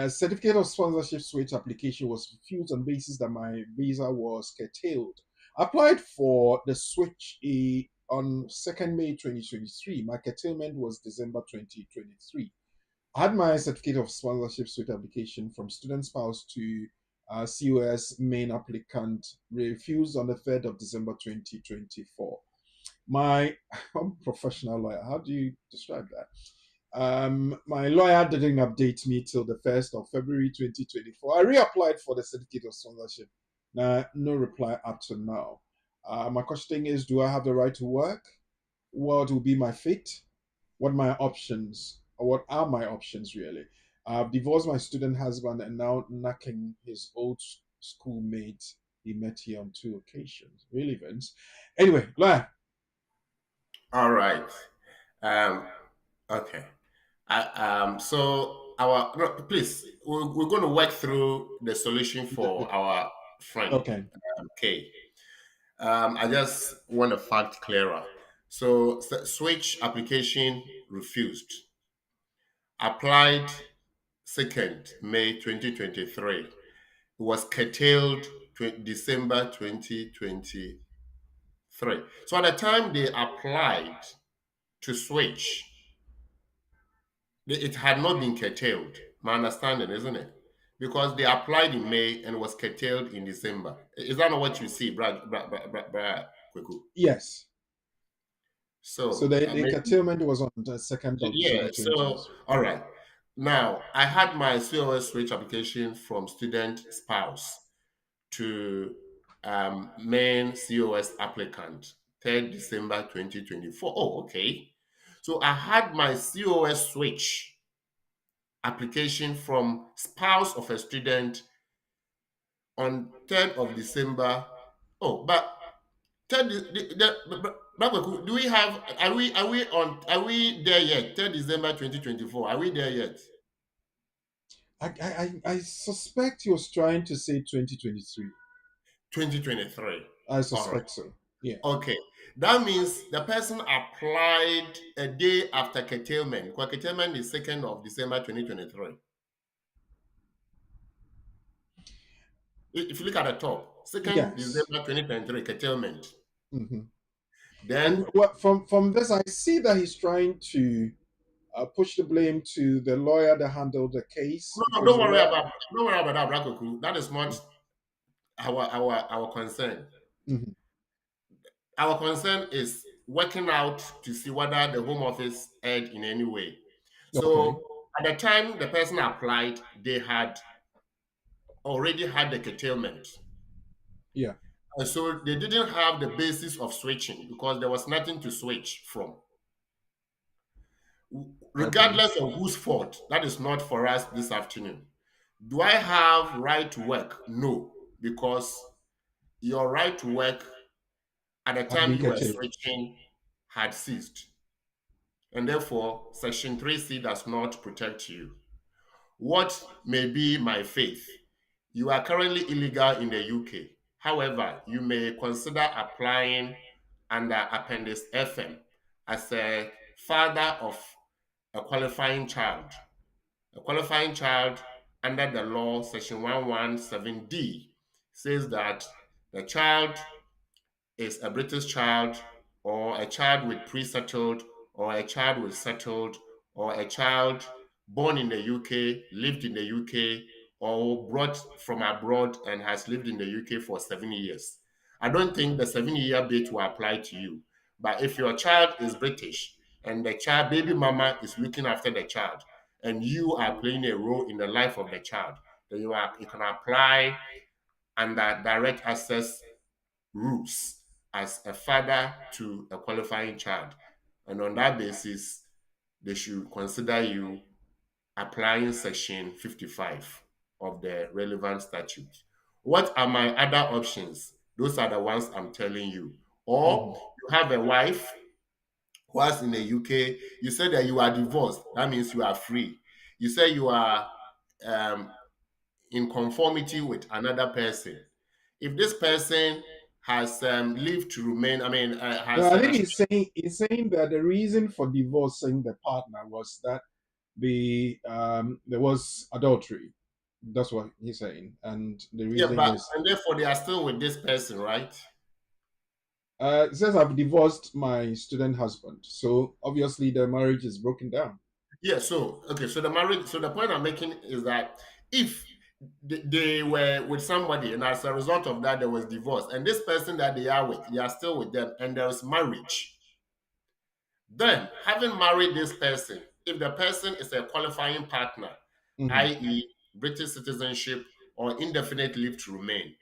Speaker 2: certificate of sponsorship switch application was refused on basis that my visa was curtailed. I applied for the switch on 2nd May 2023. My curtailment was December 2023. I had my certificate of sponsorship switch application from student spouse to COS main applicant refused on the 3rd of December 2024. I'm a professional lawyer. How do you describe that? My lawyer didn't update me till the 1st of February 2024. I reapplied for the certificate of sponsorship No reply up to now. My question is, do I have the right to work? What will be my fate? What my options, or what are my options really? I've divorced my student husband and now knocking his old schoolmate he met here on 2 occasions. Real events. Anyway, go ahead.
Speaker 4: All right. Um, okay. So our no, please, we're going to work through the solution for our friend
Speaker 2: Okay.
Speaker 4: Kay. I just want a fact clearer. So switch application refused. Applied 2nd May 2023. It was curtailed December 2023. So at the time they applied to switch, it had not been curtailed. My understanding, isn't it? Because they applied in May and was curtailed in December. Is that not what you see, Brad Kweku?
Speaker 2: Yes. So
Speaker 4: So,
Speaker 2: the curtailment was on the 2nd of
Speaker 4: yeah,
Speaker 2: December
Speaker 4: so,
Speaker 2: 2023.
Speaker 4: all right. Now, I had my COS switch application from student spouse to main COS applicant, 3rd December 2024. Oh, okay. So I had my COS switch application from spouse of a student on 3rd of December. Oh, but do we have are we there yet? 3rd December 2024. Are we there yet?
Speaker 2: I suspect he was trying to say 2023.
Speaker 4: 2023.
Speaker 2: I
Speaker 4: All right.
Speaker 2: suspect so. Yeah.
Speaker 4: Okay. That means the person applied a day after curtailment. Because curtailment is 2nd of December 2023. If you look at the top, 2nd
Speaker 2: Yes.
Speaker 4: December 2023, curtailment.
Speaker 2: Mm-hmm.
Speaker 4: Then
Speaker 2: And what from this, I see that he's trying to push the blame to the lawyer that handled the case.
Speaker 4: no,
Speaker 2: Because
Speaker 4: don't worry about that, Brakoku. That is not our concern.
Speaker 2: Mhm.
Speaker 4: Our concern is working out to see whether the Home Office erred in any way.
Speaker 2: Okay.
Speaker 4: So at the time the person applied, they had already had the curtailment.
Speaker 2: Yeah.
Speaker 4: And so they didn't have the basis of switching because there was nothing to switch from. Regardless of whose fault, that is not for us this afternoon. Do I have right to work? No, because your right to work at the
Speaker 2: Had
Speaker 4: time
Speaker 2: been
Speaker 4: you were
Speaker 2: curtailed.
Speaker 4: switching had ceased. And therefore, Section 3C does not protect you. What may be my faith? You are currently illegal in the UK. However, you may consider applying under Appendix FM as a father of a qualifying child. A qualifying child under the law, Section 117D, says that the child is a British child or a child with pre-settled or a child with settled or a child born in the UK, lived in the UK, or brought from abroad and has lived in the UK for 7 years. I don't think the 7-year bit will apply to you. But if your child is British and the child baby mama is looking after the child and you are playing a role in the life of the child, then you can apply under direct access rules as a father to a qualifying child. And on that basis, they should consider you applying Section 55 of the relevant statute. What are my other options? Those are the ones I'm telling you. Or you have a wife who is in the UK. You said that you are divorced. That means you are free. You say you are in conformity with another person. If this person has lived to remain, I mean, has
Speaker 2: No, I think he's saying that the reason for divorcing the partner was that there was adultery. That's what he's saying, and the
Speaker 4: yeah,
Speaker 2: reason
Speaker 4: but
Speaker 2: is
Speaker 4: and therefore they are still with this person, right?
Speaker 2: it says I've divorced my student husband, so obviously the marriage is broken down.
Speaker 4: Yeah. So okay. So the marriage. So the point I'm making is that if they were with somebody and as a result of that there was divorce, and this person that they are with, they are still with them, and there is marriage. Then, having married this person, if the person is a qualifying partner,
Speaker 2: Mhm.
Speaker 4: i.e., British citizenship or indefinite leave to remain,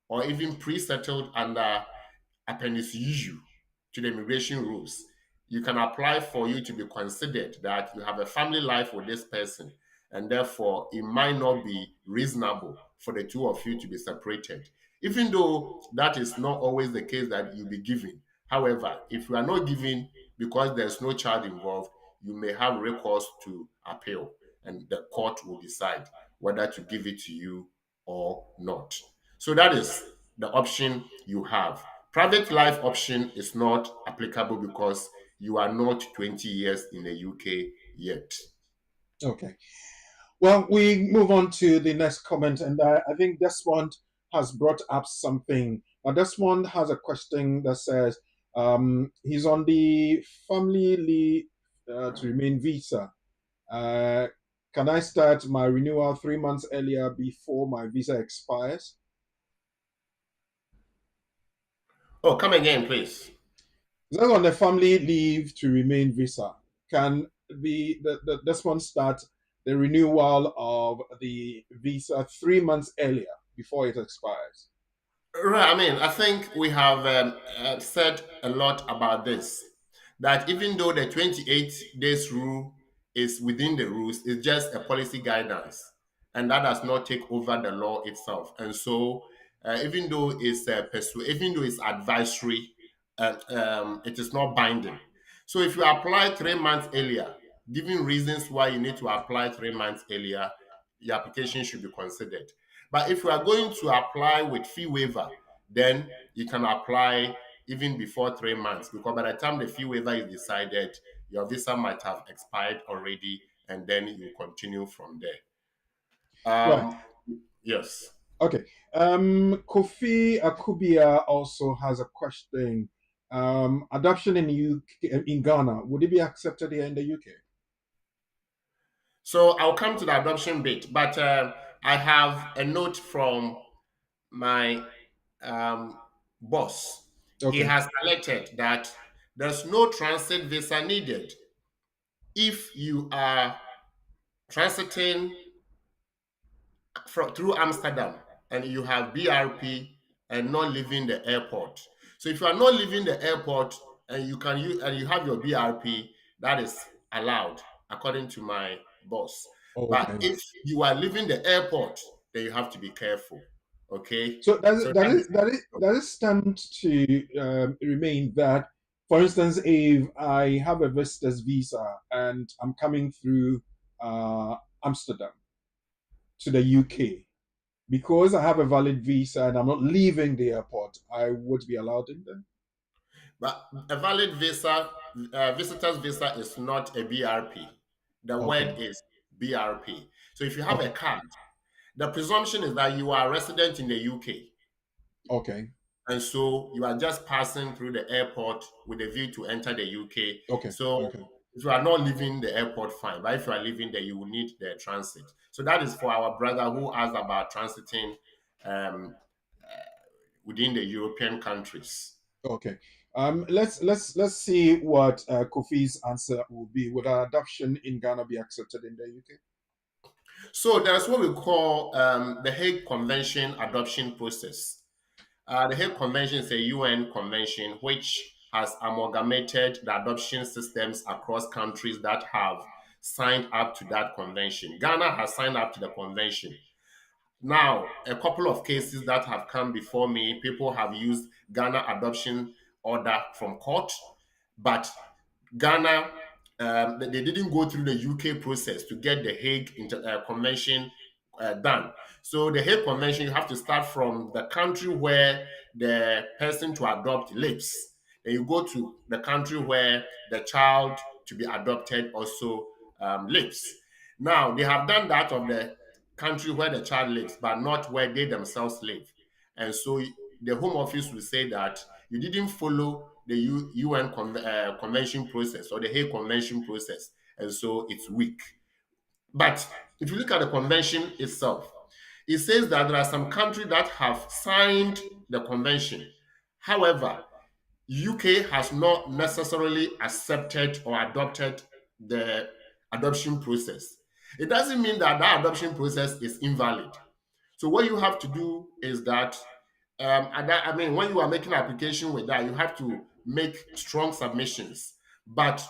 Speaker 4: or even pre-settled under Appendix U to the immigration rules, you can apply for you to be considered that you have a family life with this person, and therefore it might not be reasonable for the two of you to be separated. Even though that is not always the case that you'll be given. However, if you are not given because there's no child involved, you may have recourse to appeal, and the court will decide whether to give it to you or not. So that is the option you have. Private life option is not applicable because you are not 20 years in the UK yet.
Speaker 2: Okay. Well, we move on to the next comment, and I think Desmond has brought up something. Desmond has a question that says he's on the family leave to remain visa. Can I start my renewal 3 months earlier before my visa expires?
Speaker 4: Oh, come again, please.
Speaker 2: That's on the family leave to remain visa. Can this one start the renewal of the visa 3 months earlier before it expires?
Speaker 4: Right. I mean, I think we have said a lot about this. That even though the 28 days rule is within the rules, it's just a policy guidance, and that does not take over the law itself. And so, even though even though it's advisory, it is not binding. So, if you apply 3 months earlier, given reasons why you need to apply 3 months earlier, your application should be considered. But if you are going to apply with fee waiver, then you can apply even before 3 months, because by the time the fee waiver is decided, your visa might have expired already, and then you continue from there.
Speaker 2: Right.
Speaker 4: Yes.
Speaker 2: Okay. Kofi Akubia also has a question. Adoption in Ghana, would it be accepted here in the UK?
Speaker 4: So I'll come to the adoption bit, but I have a note from my boss.
Speaker 2: Okay.
Speaker 4: He has alerted that there's no transit visa needed if you are transiting through Amsterdam and you have BRP and not leaving the airport. So if you are not leaving the airport and you can use and you have your BRP, that is allowed according to my boss.
Speaker 2: Okay.
Speaker 4: But if you are leaving the airport, then you have to be careful. Okay.
Speaker 2: So that is stand to remain that, for instance, if I have a visitor's visa and I'm coming through Amsterdam to the UK, because I have a valid visa and I'm not leaving the airport, I would be allowed in there.
Speaker 4: But a valid visa, visitor's visa is not a BRP. The word is BRP. So if you have a card, the presumption is that you are a resident in the UK.
Speaker 2: Okay.
Speaker 4: And so you are just passing through the airport with a view to enter the UK.
Speaker 2: Okay.
Speaker 4: So if you are not leaving the airport, fine. But if you are leaving there, you will need the transit. So that is for our brother who asked about transiting within the European countries.
Speaker 2: Okay. Let's see what Kofi's answer will be. Would our adoption in Ghana be accepted in the UK?
Speaker 4: So there's what we call the Hague Convention adoption process. The Hague Convention is a UN convention which has amalgamated the adoption systems across countries that have signed up to that convention. Ghana has signed up to the convention. Now, a couple of cases that have come before me, people have used Ghana adoption order from court, but Ghana, they didn't go through the UK process to get the Hague Convention done. So the Hague Convention, you have to start from the country where the person to adopt lives. Then you go to the country where the child to be adopted also lives. Now, they have done that of the country where the child lives, but not where they themselves live. And so the Home Office will say that you didn't follow the UN convention process or the Hague Convention process, and so it's weak. But if you look at the convention itself, it says that there are some countries that have signed the convention. However, UK has not necessarily accepted or adopted the adoption process. It doesn't mean that that adoption process is invalid. So what you have to do is that when you are making an application with that, you have to make strong submissions. But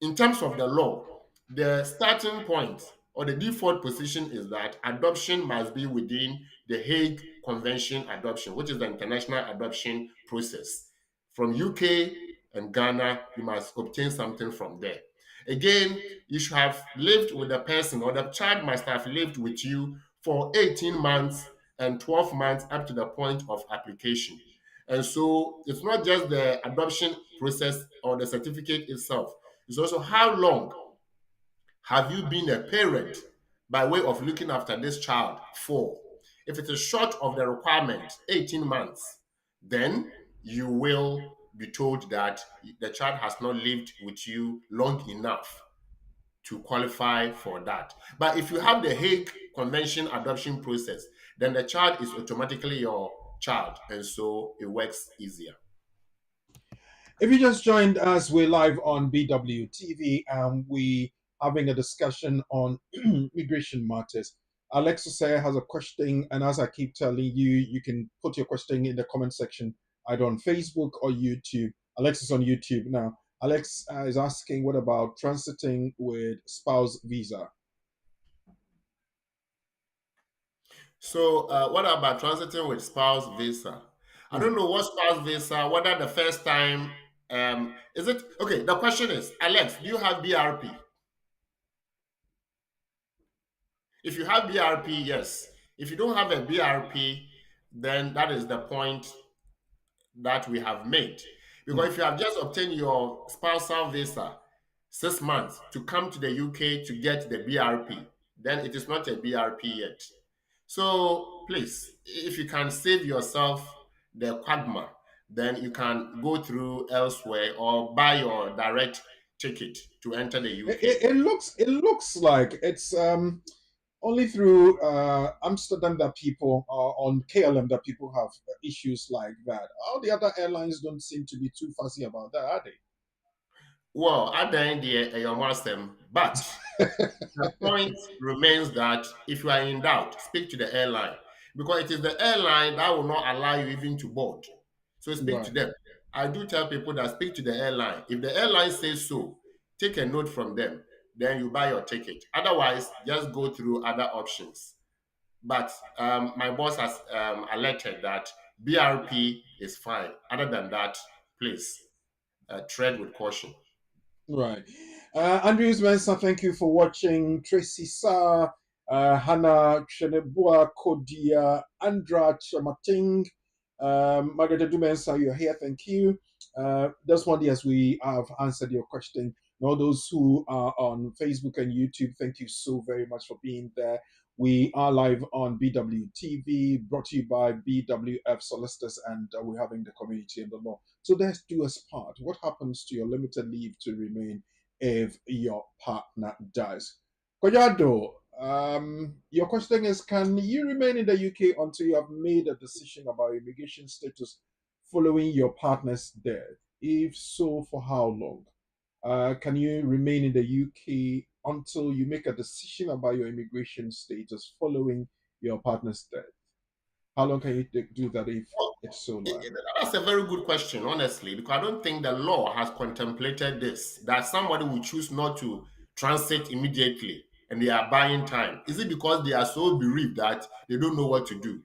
Speaker 4: in terms of the law, the starting point or the default position is that adoption must be within the Hague Convention adoption, which is the international adoption process. From UK and Ghana, you must obtain something from there. Again, you should have lived with the person, or the child must have lived with you for 18 months and 12 months up to the point of application. And so it's not just the adoption process or the certificate itself, it's also how long have you been a parent by way of looking after this child for. If it is short of the requirement, 18 months, then you will be told that the child has not lived with you long enough to qualify for that. But if you have the Hague Convention adoption process, then the child is automatically your child, and so it works easier.
Speaker 2: If you just joined us, we're live on BWTV and we having a discussion on immigration matters. Alexis has a question, and as I keep telling you, you can put your question in the comment section either on Facebook or YouTube. Alexis on YouTube now. Alex is asking, what about transiting with spouse visa?
Speaker 4: So, what about transiting with spouse visa? I don't know what spouse visa, whether the first time, is it okay? The question is, Alex, do you have BRP? If you have BRP, yes. If you don't have a BRP, then that is the point that we have made. Because if you have just obtained your spousal visa 6 months to come to the UK to get the BRP, then it is not a BRP yet. So please, if you can save yourself the quagmire, then you can go through elsewhere or buy your direct ticket to enter the UK.
Speaker 2: It looks like it's only through Amsterdam that people are on KLM that people have issues like that. All the other airlines don't seem to be too fussy about that, are they?
Speaker 4: Well, at the end, but the point remains that if you are in doubt, speak to the airline, because it is the airline that will not allow you even to board. So speak to
Speaker 2: Right.
Speaker 4: them. I do tell people that speak to the airline. If the airline says so, take a note from them. Then you buy your ticket. Otherwise, just go through other options. But my boss has alerted that BRP is fine. Other than that, please tread with caution.
Speaker 2: Right. Andrews Mensah, thank you for watching. Tracy Sa, Hannah Chenebua, Kodia, Andra Chamating, Margaret Dumensa, you're here. Thank you. That's one as we have answered your question. And all those who are on Facebook and YouTube, thank you so very much for being there. We are live on BWTV, brought to you by BWF Solicitors, and we're having the community and the law. So let's do us part. What happens to your limited leave to remain if your partner dies? Koyado, your question is, can you remain in the UK until you have made a decision about immigration status following your partner's death? If so, for how long? Can you remain in the UK until you make a decision about your immigration status following your partner's death? How long can you do that if it's so long?
Speaker 4: That's a very good question, honestly, because I don't think the law has contemplated this, that somebody will choose not to transit immediately and they are buying time. Is it because they are so bereaved that they don't know what to do?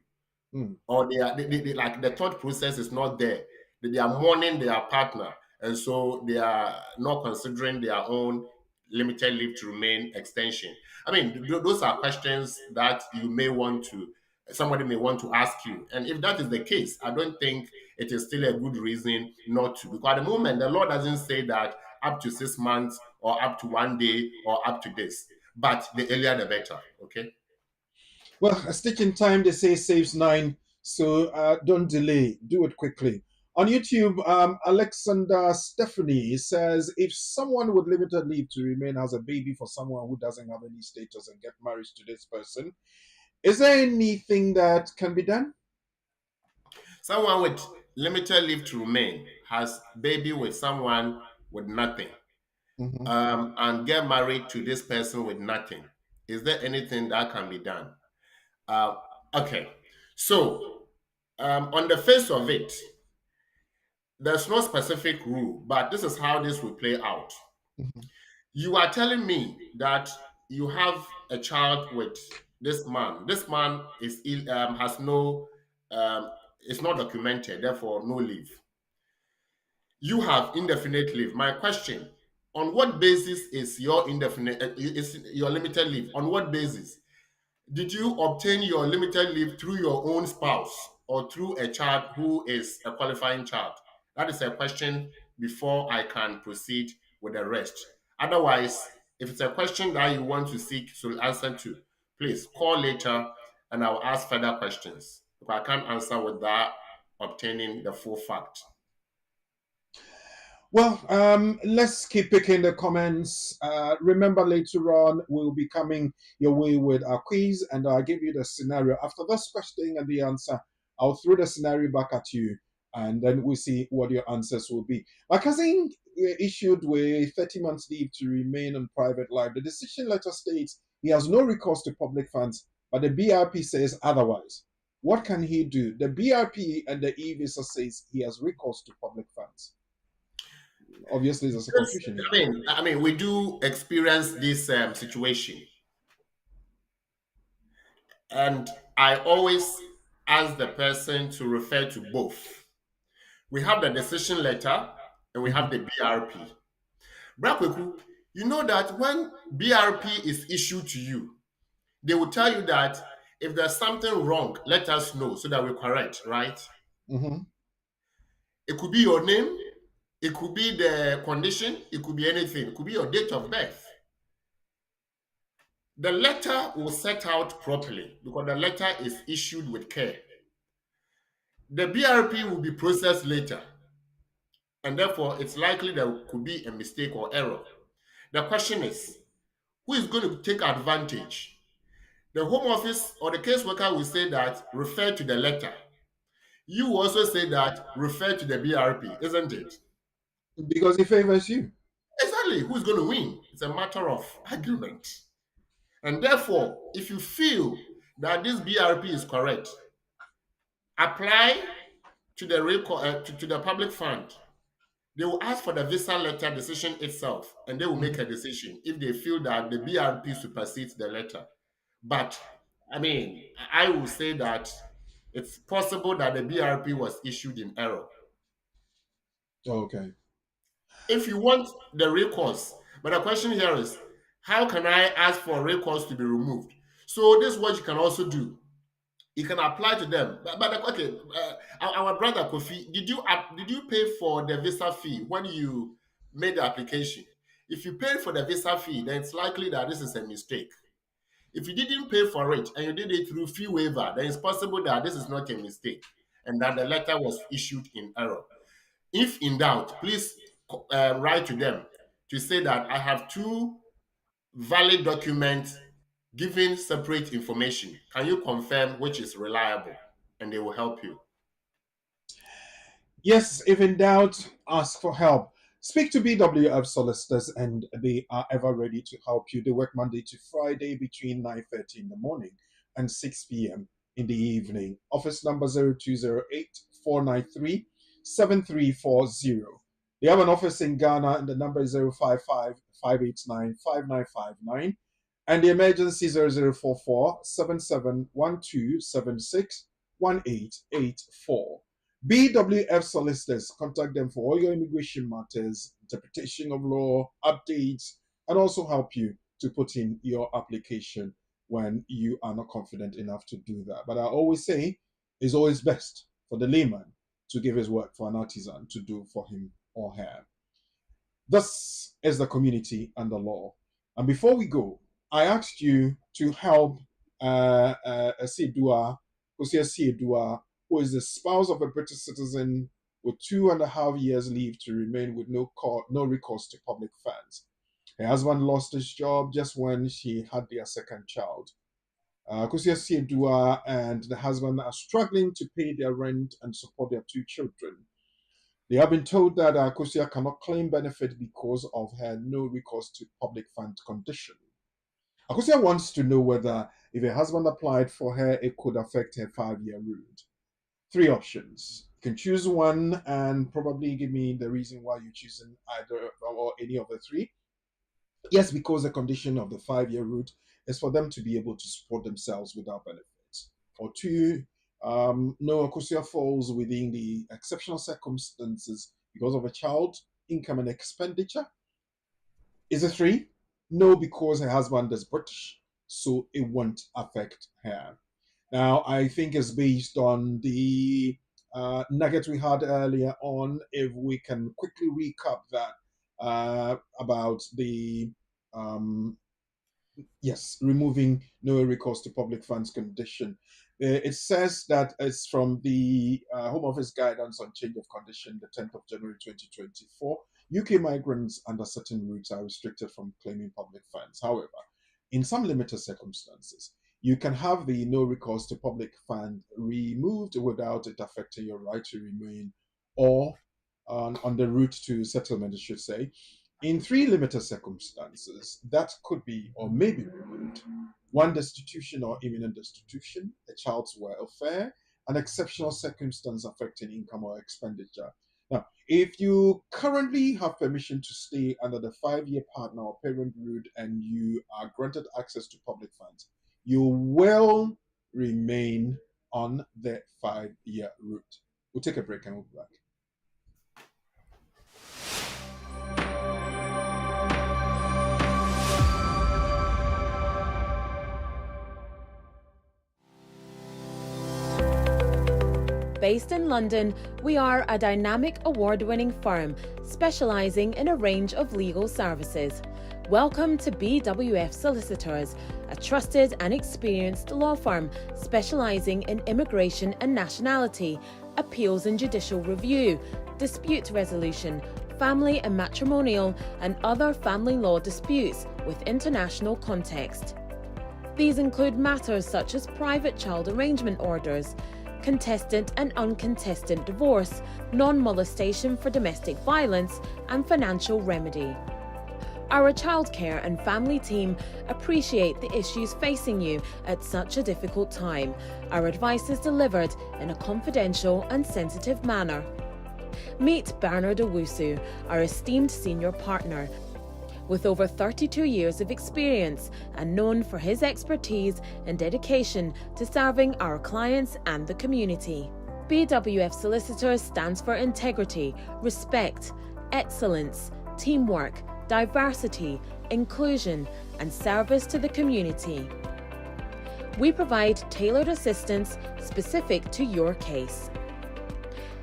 Speaker 4: Or they like the thought process is not there? They are mourning their partner, and so they are not considering their own limited leave to remain extension. I mean, those are questions that somebody may want to ask you. And if that is the case, I don't think it is still a good reason not to. Because at the moment, the law doesn't say that up to 6 months or up to 1 day or up to this. But the earlier, the better. Okay.
Speaker 2: Well, a stitch in time, they say, saves 9. So don't delay. Do it quickly. On YouTube, Alexander Stephanie says, if someone with limited leave to remain has a baby for someone who doesn't have any status and get married to this person, is there anything that can be done?
Speaker 4: Someone with limited leave to remain has baby with someone with nothing, and get married to this person with nothing. Is there anything that can be done? Okay, so On the face of it, there's no specific rule, but this is how this will play out.
Speaker 2: Mhm.
Speaker 4: You are telling me that you have a child with this man. This man has no it's not documented, therefore no leave. You have indefinite leave. My question: on what basis is your indefinite is your limited leave? On what basis? Did you obtain your limited leave through your own spouse or through a child who is a qualifying child? That is a question before I can proceed with the rest. Otherwise, if it's a question that you want to seek to answer to, please call later and I'll ask further questions. If I can't answer without obtaining the full fact.
Speaker 2: Well, let's keep picking the comments. Remember, later on, we'll be coming your way with our quiz, and I'll give you the scenario. After this question and the answer, I'll throw the scenario back at you, and then we'll see what your answers will be. My cousin issued with 30 months leave to remain on private life. The decision letter states he has no recourse to public funds, but the BRP says otherwise. What can he do? The BRP and the e-visa says he has recourse to public funds. Obviously there's a
Speaker 4: Yes,
Speaker 2: confusion here.
Speaker 4: I mean, we do experience this situation, and I always ask the person to refer to both. We have the decision letter and we have the BRP. Brakweku, you know that when BRP is issued to you, they will tell you that if there's something wrong, let us know so that we correct, right?
Speaker 2: Mm-hmm.
Speaker 4: It could be your name, it could be the condition, it could be anything, it could be your date of birth. The letter will set out properly because the letter is issued with care. The BRP will be processed later, and therefore it's likely there could be a mistake or error. The question is, who is going to take advantage? The Home Office or the caseworker will say that refer to the letter. You also say that refer to the BRP, isn't it?
Speaker 2: Because it favors you.
Speaker 4: Exactly. Who's going to win? It's a matter of argument. And therefore, if you feel that this BRP is correct, apply to the to the public fund. They will ask for the visa letter decision itself, and they will make a decision if they feel that the BRP supersedes the letter. But I mean, I will say that it's possible that the BRP was issued in error.
Speaker 2: Okay.
Speaker 4: If you want the recourse, but the question here is, how can I ask for recourse to be removed? So this is what you can also do. You can apply to them. Okay, our brother Kofi, did you pay for the visa fee when you made the application? If you paid for the visa fee, then it's likely that this is a mistake. If you didn't pay for it and you did it through fee waiver, then it's possible that this is not a mistake and that the letter was issued in error. If in doubt, please write to them to say that I have two valid documents giving separate information. Can you confirm which is reliable? And they will help you.
Speaker 2: Yes, if in doubt, ask for help. Speak to BWF solicitors and they are ever ready to help you. They work Monday to Friday between 9:30 in the morning and 6 p.m. in the evening. Office number 0208 493 7340. They have an office in Ghana and the number is 055 589 5959 and the emergency 0044 7712 76 1884. BWF solicitors, contact them for all your immigration matters, interpretation of law, updates, and also help you to put in your application when you are not confident enough to do that. But I always say it's always best for the layman to give his work for an artisan to do for him or her. This is the community and the law. And before we go, I asked you to help Siedua, Kosia Siedua, who is the spouse of a British citizen with 2.5 years leave to remain with no recourse to public funds. Her husband lost his job just when she had their second child. Kosia Siedua and the husband are struggling to pay their rent and support their two children. They have been told that Kosia cannot claim benefit because of her no recourse to public fund condition. Akosia wants to know whether if her husband applied for her, it could affect her 5-year rule. Three options. You can choose one and probably give me the reason why you're choosing either or any of the three. Yes, because the condition of the 5-year route is for them to be able to support themselves without benefits. Or two, no, Akosia falls within the exceptional circumstances because of a child, income, and expenditure. Is it three? No, because her husband is British, so it won't affect her. Now, I think it's based on the nugget we had earlier on. If we can quickly recap that about the yes, removing no recourse to public funds condition. It says that it's from the Home Office guidance on change of condition, the 10th of January 2024. UK migrants under certain routes are restricted from claiming public funds. However, in some limited circumstances, you can have the no recourse to public fund removed without it affecting your right to remain or on the route to settlement, I should say, in three limited circumstances that could be or may be removed: one, destitution or imminent destitution, a child's welfare, an exceptional circumstance affecting income or expenditure. Now, if you currently have permission to stay under the 5-year partner or parent route and you are granted access to public funds, you will remain on the 5-year route. We'll take a break and we'll be back.
Speaker 3: Based in London, we are a dynamic award-winning firm specialising in a range of legal services. Welcome to BWF Solicitors, a trusted and experienced law firm specialising in immigration and nationality, appeals and judicial review, dispute resolution, family and matrimonial, and other family law disputes with international context. These include matters such as private child arrangement orders, contestant and uncontested divorce, non-molestation for domestic violence, and financial remedy. Our childcare and family team appreciate the issues facing you at such a difficult time. Our advice is delivered in a confidential and sensitive manner. Meet Bernard Owusu, our esteemed senior partner, with over 32 years of experience and known for his expertise and dedication to serving our clients and the community. BWF Solicitors stands for integrity, respect, excellence, teamwork, diversity, inclusion, and service to the community. We provide tailored assistance specific to your case.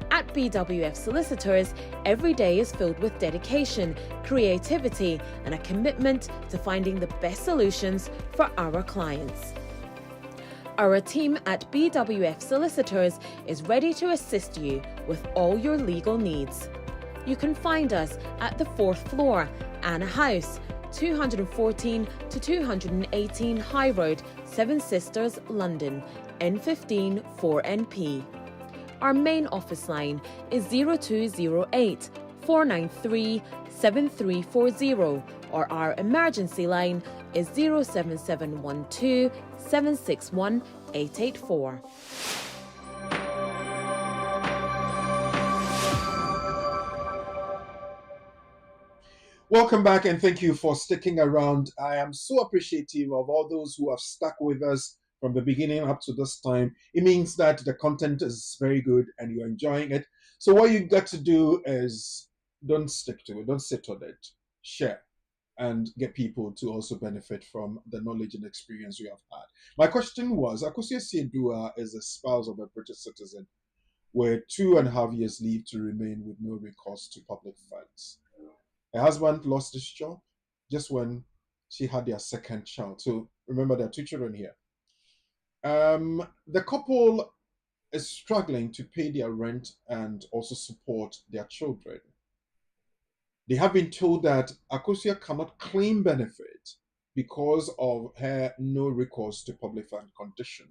Speaker 3: At BWF Solicitors, every day is filled with dedication, creativity, and a commitment to finding the best solutions for our clients. Our team at BWF Solicitors is ready to assist you with all your legal needs. You can find us at the 4th floor, Anna House, 214 to 218 High Road, Seven Sisters, London, N15 4NP. Our main office line is 0208 493 7340, or our emergency line is 07712 761 884.
Speaker 2: Welcome back and thank you for sticking around. I am so appreciative of all those who have stuck with us from the beginning up to this time. It means that the content is very good and you're enjoying it. So what you got to do is don't stick to it, don't sit on it, share and get people to also benefit from the knowledge and experience you have had. My question was, Akosua Siedua is a spouse of a British citizen with 2.5 years leave to remain with no recourse to public funds. Her husband lost his job just when she had their second child. So remember, there are 2 children here. The couple is struggling to pay their rent and also support their children. They have been told that Akosua cannot claim benefit because of her no recourse to public fund condition.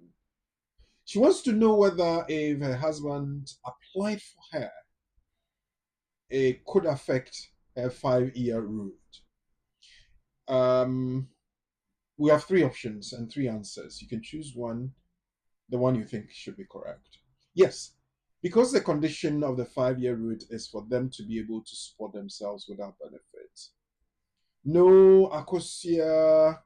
Speaker 2: She wants to know whether if her husband applied for her, it could affect her 5-year route. We have 3 options and 3 answers. You can choose one, the one you think should be correct. Yes, because the condition of the 5-year route is for them to be able to support themselves without benefit. No, Akosia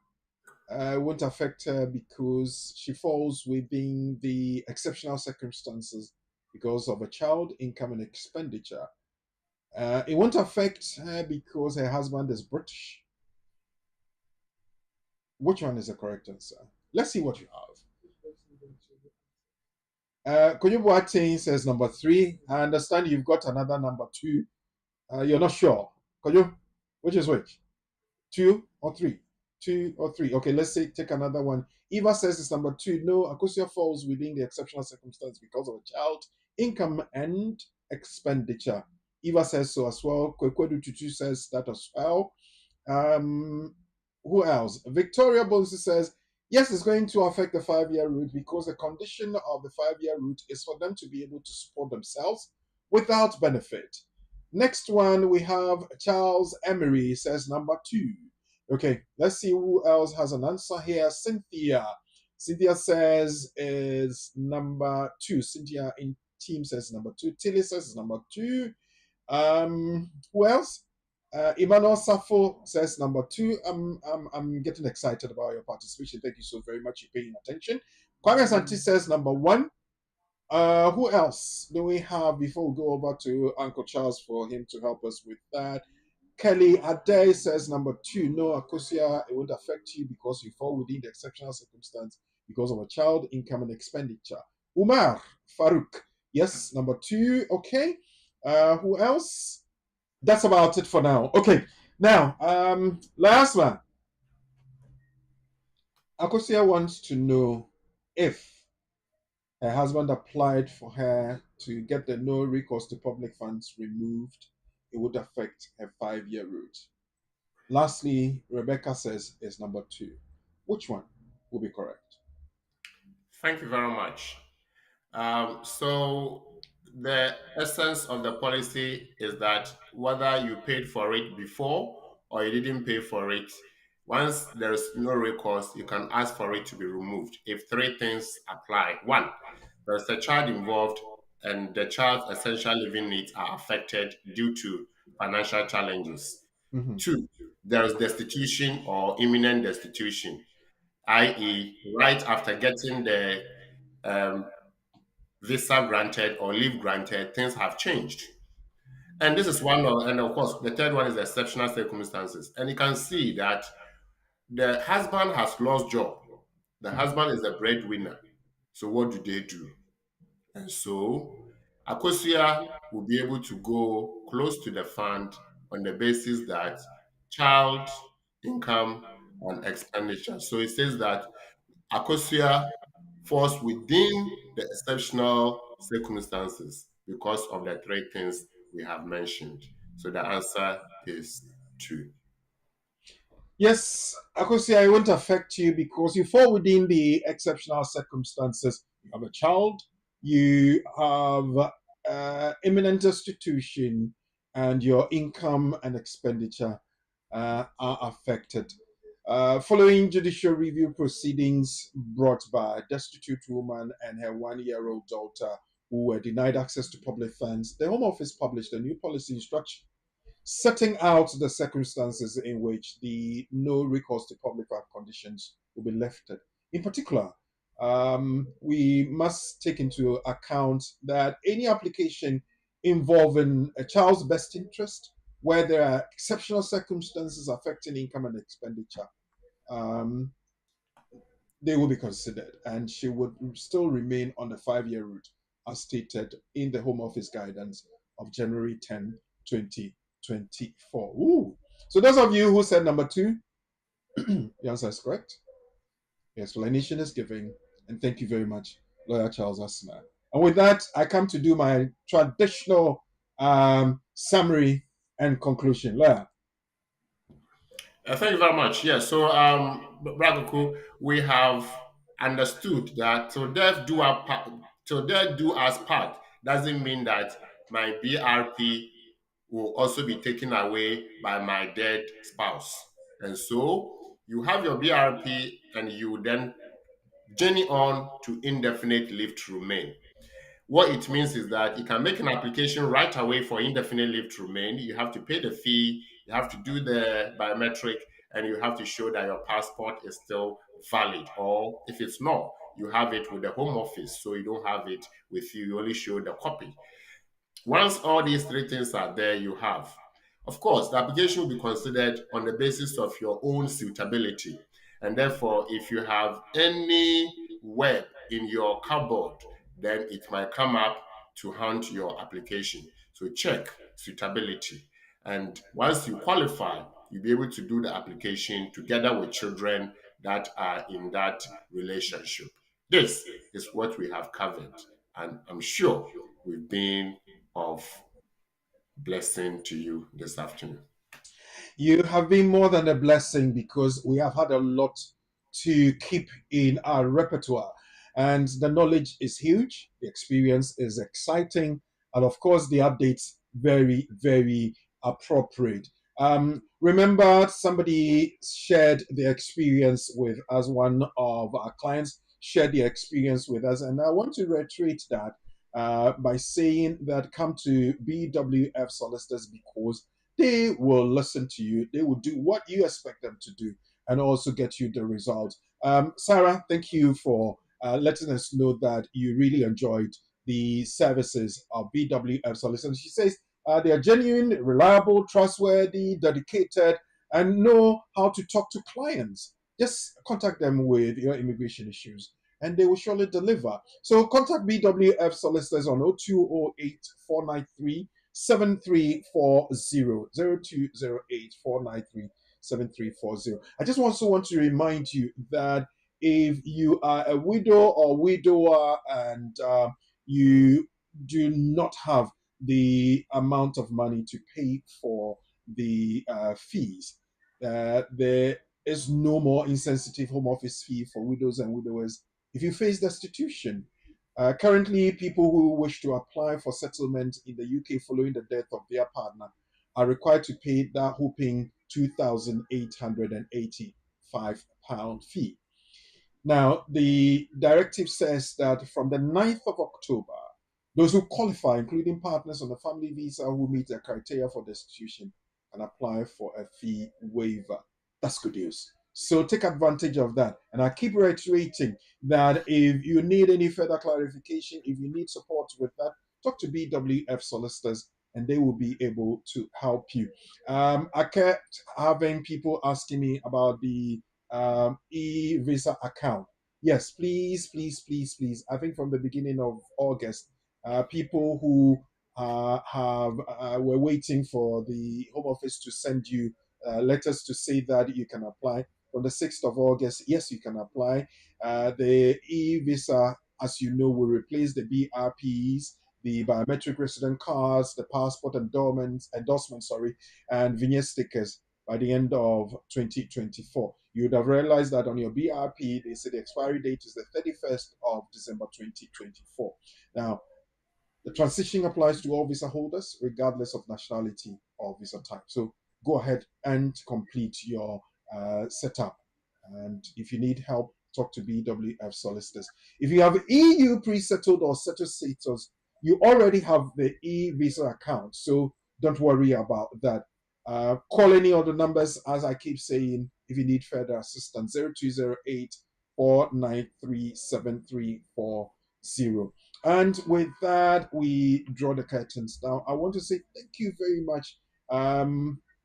Speaker 2: won't affect her because she falls within the exceptional circumstances because of a child, income, and expenditure. It won't affect her because her husband is British. Which one is the correct answer? Let's see what you have. Konyo Boateng says number 3. I understand you've got another number 2. You're not sure. Konyo, which is which? 2 or 3? 2 or 3. Okay, let's say take another one. Eva says it's number 2. No, Akosia falls within the exceptional circumstance because of a child, income, and expenditure. Eva says so as well. Kwekwedu Tutu says that as well. Who else? Victoria Bonsi says, yes, it's going to affect the 5-year route because the condition of the 5-year route is for them to be able to support themselves without benefit. Next one, we have Charles Emery says number 2. Okay, let's see who else has an answer here. Cynthia. Cynthia says is number 2. Cynthia in team says number 2. Tilly says number 2. Who else? Emmanuel Safo says number 2. I'm getting excited about your participation. Thank you so very much for paying attention. Kwame Santi says number 1. Who else do we have before we go over to Uncle Charles for him to help us with that? Kelly Ade says number 2. No, Akosia, it won't affect you because you fall within the exceptional circumstance because of a child, income, and expenditure. Umar Farouk, yes, number 2. Okay. Who else? That's about it for now. Okay. Now, last one. Akosia wants to know if her husband applied for her to get the no recourse to public funds removed, it would affect her 5-year route. Lastly, Rebecca says is number 2. Which one will be correct?
Speaker 4: Thank you very much. So the essence of the policy is that whether you paid for it before or you didn't pay for it, once there is no recourse, you can ask for it to be removed if 3 things apply. 1, there's a child involved and the child's essential living needs are affected due to financial challenges.
Speaker 2: Mm-hmm.
Speaker 4: 2, there is destitution or imminent destitution, i.e., right after getting the visa granted or leave granted, things have changed. And this is one of, and of course, the third one is exceptional circumstances. And you can see that the husband has lost job. The husband is the breadwinner. So what do they do? And so Akosia will be able to go close to the fund on the basis that child, income, and expenditure. So it says that Akosia falls within the exceptional circumstances because of the 3 things we have mentioned. So the answer is 2.
Speaker 2: Yes, Akosia, it won't affect you because you fall within the exceptional circumstances. You have a child, you have imminent destitution, and your income and expenditure are affected. Following judicial review proceedings brought by a destitute woman and her 1-year-old daughter who were denied access to public funds, the Home Office published a new policy instruction setting out the circumstances in which the no recourse to public fund conditions will be lifted. In particular, we must take into account that any application involving a child's best interest, where there are exceptional circumstances affecting income and expenditure, they will be considered, and she would still remain on the 5-year route as stated in the Home Office guidance of January 10, 2024. Ooh. So those of you who said number 2, the answer is correct. The explanation is given, and thank you very much, Lawyer Charles Asma. And with that, I come to do my traditional summary and conclusion. Lawyer.
Speaker 4: Thank you very much. Yes, so Bragoku, we have understood that till death do us part doesn't mean that my BRP will also be taken away by my dead spouse. And so you have your BRP and you then journey on to indefinite leave to remain. What it means is that you can make an application right away for indefinite leave to remain. You have to pay the fee, you have to do the biometric, and you have to show that your passport is still valid. Or if it's not, you have it with the Home Office, so you don't have it with you. You only show the copy. Once all these three things are there, you have. Of course, the application will be considered on the basis of your own suitability. And therefore, if you have any web in your cupboard, then it might come up to haunt your application. So check suitability. And once you qualify, you'll be able to do the application together with children that are in that relationship. This is what we have covered. And I'm sure we've been of blessing to you this afternoon.
Speaker 2: You have been more than a blessing because we have had a lot to keep in our repertoire. And the knowledge is huge, the experience is exciting, and of course, the updates very, very appropriate. Remember, somebody shared the experience with us, one of our clients shared the experience with us, and I want to reiterate that by saying that come to BWF Solicitors because they will listen to you. They will do what you expect them to do and also get you the result. Sarah, thank you for letting us know that you really enjoyed the services of BWF Solicitors. She says they are genuine, reliable, trustworthy, dedicated, and know how to talk to clients. Just contact them with your immigration issues and they will surely deliver. So contact BWF Solicitors on 0208 493 7340 0208 493 7340. I just also want to remind you that if you are a widow or widower and you do not have the amount of money to pay for the fees, there is no more insensitive home office fee for widows and widowers if you face destitution. Currently, people who wish to apply for settlement in the UK following the death of their partner are required to pay that whopping £2,885 fee. Now, the directive says that from the 9th of October, those who qualify, including partners on a family visa who meet the criteria for destitution, can apply for a fee waiver. That's good news. So take advantage of that. And I keep reiterating that if you need any further clarification, if you need support with that, talk to BWF Solicitors and they will be able to help you. I kept having people asking me about the e-visa account. Yes, please, please, please, please. I think from the beginning of August, people who were waiting for the Home Office to send you letters to say that you can apply. From the 6th of August, yes, you can apply. The e-visa, as you know, will replace the BRPs, the biometric resident cards, the passport endorsements, and vignette stickers by the end of 2024. You would have realized that on your BRP, they say the expiry date is the 31st of December 2024. Now, the transition applies to all visa holders, regardless of nationality or visa type. So go ahead and complete your setup. And if you need help, talk to BWF Solicitors. If you have EU pre-settled or settled status, you already have the e-visa account. So don't worry about that. Call any of the numbers, as I keep saying, if you need further assistance, 0208 493 7340. And with that, we draw the curtains down. I want to say thank you very much.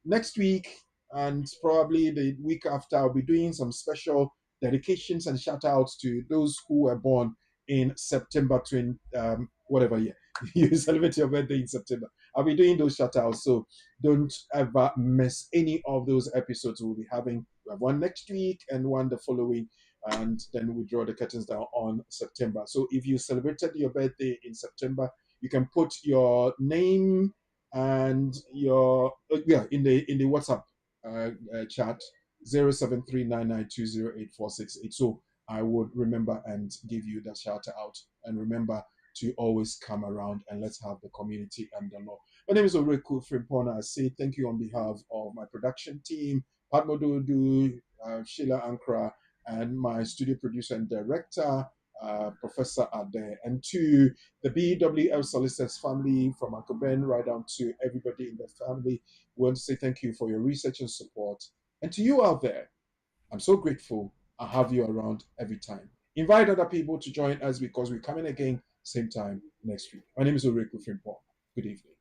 Speaker 2: Next week and probably the week after, I'll be doing some special dedications and shout outs to those who were born in September 20, whatever year. You celebrate your birthday in September. I'll be doing those shout outs. So don't ever miss any of those episodes we'll be having. We have one next week and one the following, and then we draw the curtains down on September. So if you celebrated your birthday in September, you can put your name and your in the WhatsApp chat 0739920846. So I would remember and give you that shout out. And remember to always come around and let's have the community and the law. My name is Oreku Frimpona. I say thank you on behalf of my production team, Padmo Dudu, Sheila Ankra, and my studio producer and director, Professor Ade, and to the BWF Solicitors family, from Uncle Ben right down to everybody in the family. We want to say thank you for your research and support. And to you out there, I'm so grateful I have you around every time. Invite other people to join us because we're coming again same time next week. My name is Ulrich Frimpong. Good evening.